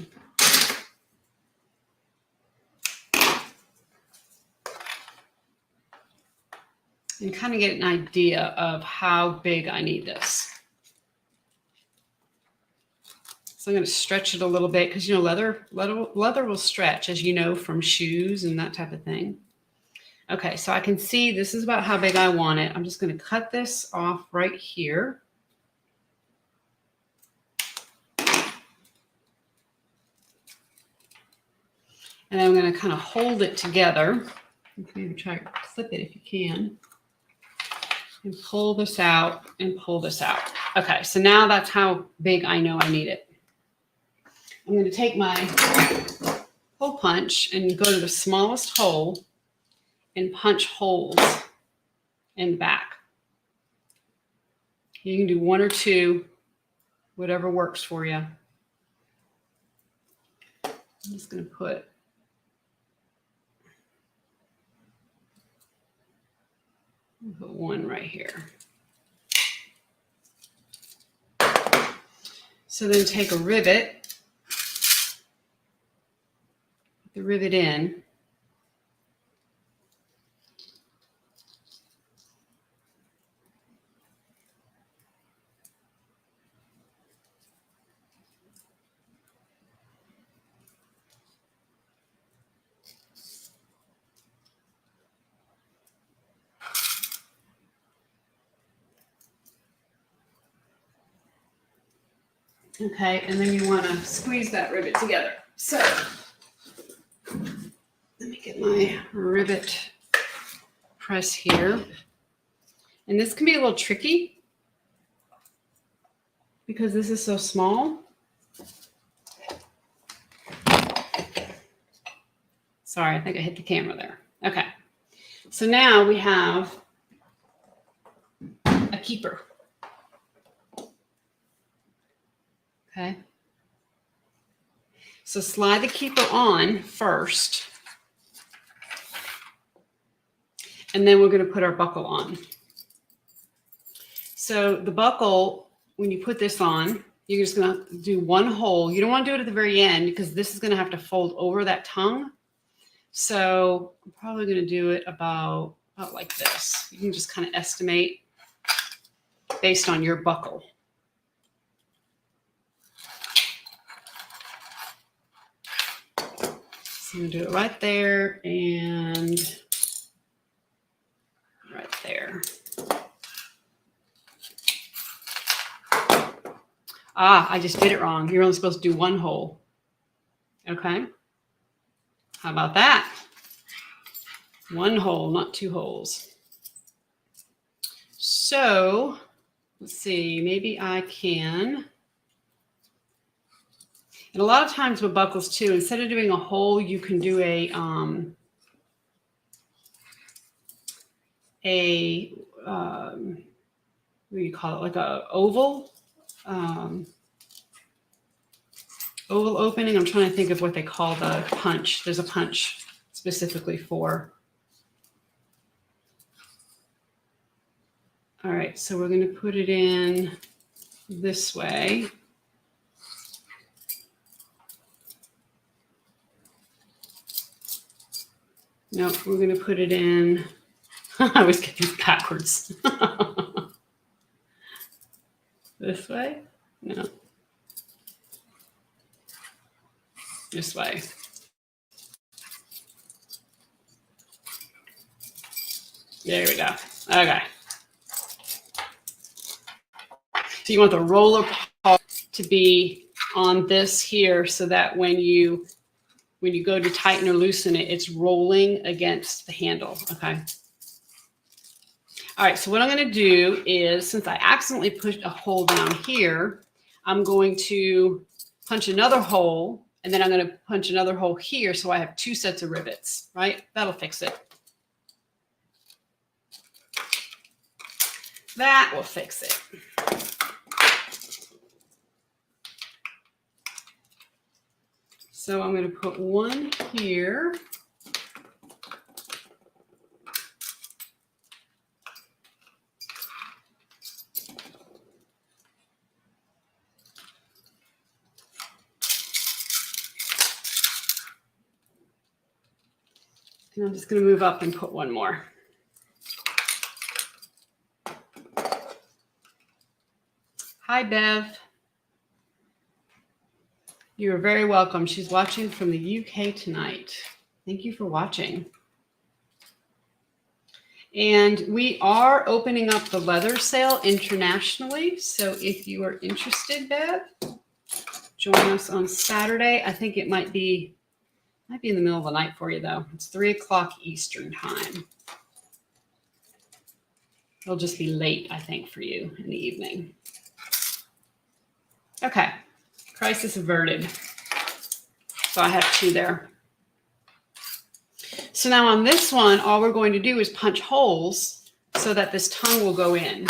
And kind of get an idea of how big I need this. So I'm going to stretch it a little bit because, you know, leather will stretch, as you know, from shoes and that type of thing. Okay, so I can see this is about how big I want it. I'm just going to cut this off right here. And I'm going to kind of hold it together. Maybe try to clip it if you can. And pull this out and pull this out. Okay, so now that's how big I know I need it. I'm going to take my hole punch and go to the smallest hole and punch holes in the back. You can do one or two, whatever works for you. I'm just going to put one right here. So then take a rivet, put the rivet in. Okay, and then you want to squeeze that rivet together. So let me get my rivet press here. And this can be a little tricky because this is so small. Sorry, I think I hit the camera there. Okay, so now we have a keeper. Okay, so slide the keeper on first, and then we're going to put our buckle on. So the buckle, when you put this on, you're just going to do one hole. You don't want to do it at the very end because this is going to have to fold over that tongue. So I'm probably going to do it about like this. You can just kind of estimate based on your buckle. So I'm going to do it right there and right there. Ah, I just did it wrong. You're only supposed to do one hole. Okay. How about that? One hole, not two holes. So let's see, maybe I can. And a lot of times with buckles too, instead of doing a hole, you can do a what do you call it? Like a oval opening. I'm trying to think of what they call the punch. There's a punch specifically for. All right, so we're going to put it in this way. No, we're going to put it in. I always get these backwards. This way? No. This way. There we go. Okay. So you want the roller part to be on this here so that when you go to tighten or loosen it, it's rolling against the handle, okay? All right, so what I'm gonna do is, since I accidentally pushed a hole down here, I'm going to punch another hole, and then I'm going to punch another hole here. So I have 2 sets of rivets, right? That'll fix it. That will fix it. So I'm going to put one here. And I'm just going to move up and put one more. Hi, Bev. You're very welcome. She's watching from the UK tonight. Thank you for watching. And we are opening up the leather sale internationally. So if you are interested, Bev, join us on Saturday. I think it might be in the middle of the night for you, though. It's 3 o'clock Eastern time. It'll just be late, I think, for you in the evening. Okay. Crisis averted. So I have 2 there. So now on this one, all we're going to do is punch holes so that this tongue will go in.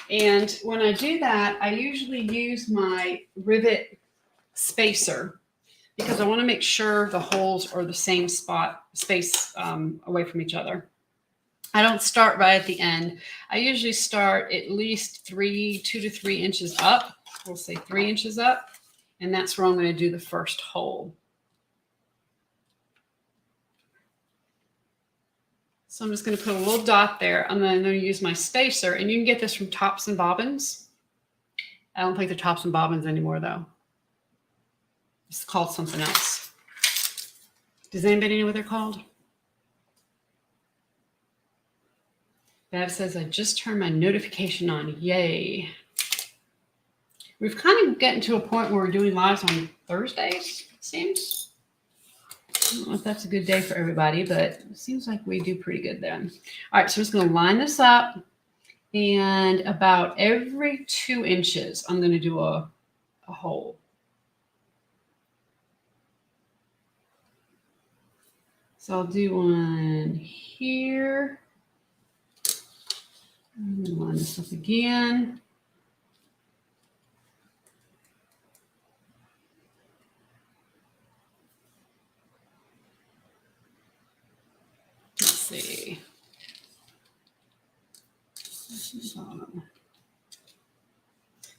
And when I do that, I usually use my rivet spacer because I want to make sure the holes are the same space away from each other. I don't start right at the end. I usually start at least 2 to 3 inches up. We'll say 3 inches up. And that's where I'm going to do the first hole. So I'm just going to put a little dot there. And then I'm going to use my spacer. And you can get this from Tops and Bobbins. I don't think they're Tops and Bobbins anymore, though. It's called something else. Does anybody know what they're called? Bev says, I just turned my notification on. Yay. We've kind of gotten to a point where we're doing lives on Thursdays, it seems. I don't know if that's a good day for everybody, but it seems like we do pretty good then. All right, so I'm just going to line this up. And about every 2 inches, I'm going to do a hole. So I'll do one here. I'm going to line this up again. Let's see.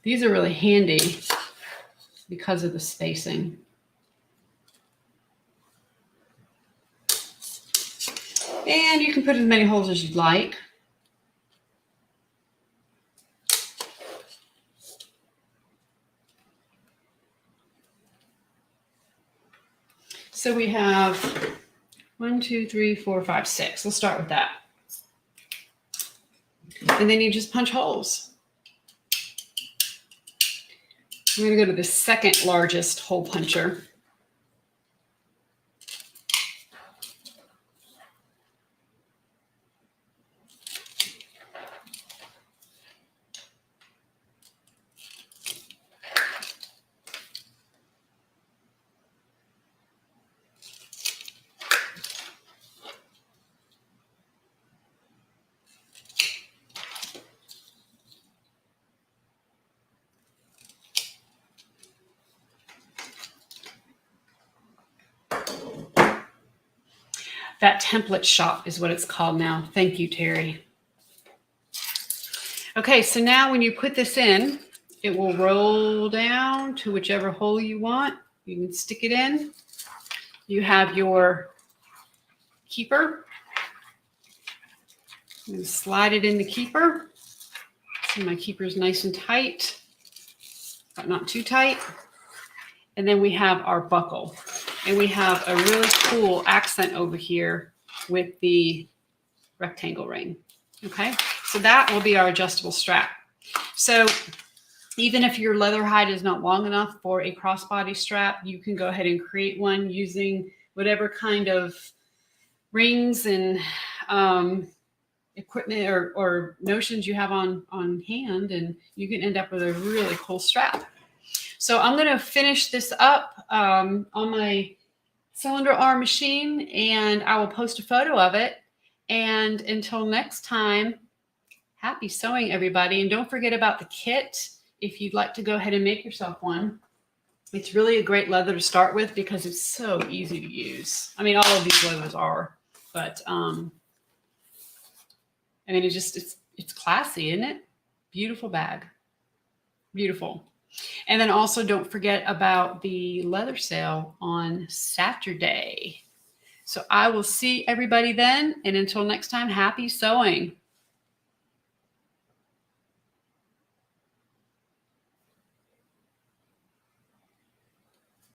These are really handy because of the spacing. And you can put as many holes as you'd like. So we have 1, 2, 3, 4, 5, 6. Let's start with that. And then you just punch holes. I'm going to go to the second largest hole puncher. That template shop is what it's called now. Thank you, Terry. Okay, so now when you put this in, it will roll down to whichever hole you want. You can stick it in. You have your keeper. I'm going to slide it in the keeper. See, my keeper is nice and tight, but not too tight. And then we have our buckle. And we have a really cool accent over here with the rectangle ring. Okay, so that will be our adjustable strap. So even if your leather hide is not long enough for a crossbody strap, you can go ahead and create one using whatever kind of rings and equipment or notions you have on hand, and you can end up with a really cool strap. So I'm going to finish this up on my cylinder arm machine, and I will post a photo of it. And until next time, happy sewing, everybody. And don't forget about the kit if you'd like to go ahead and make yourself one. It's really a great leather to start with because it's so easy to use. I mean, all of these leathers are, but I mean, it's classy, isn't it? Beautiful bag. Beautiful. And then also don't forget about the leather sale on Saturday. So I will see everybody then. And until next time, happy sewing.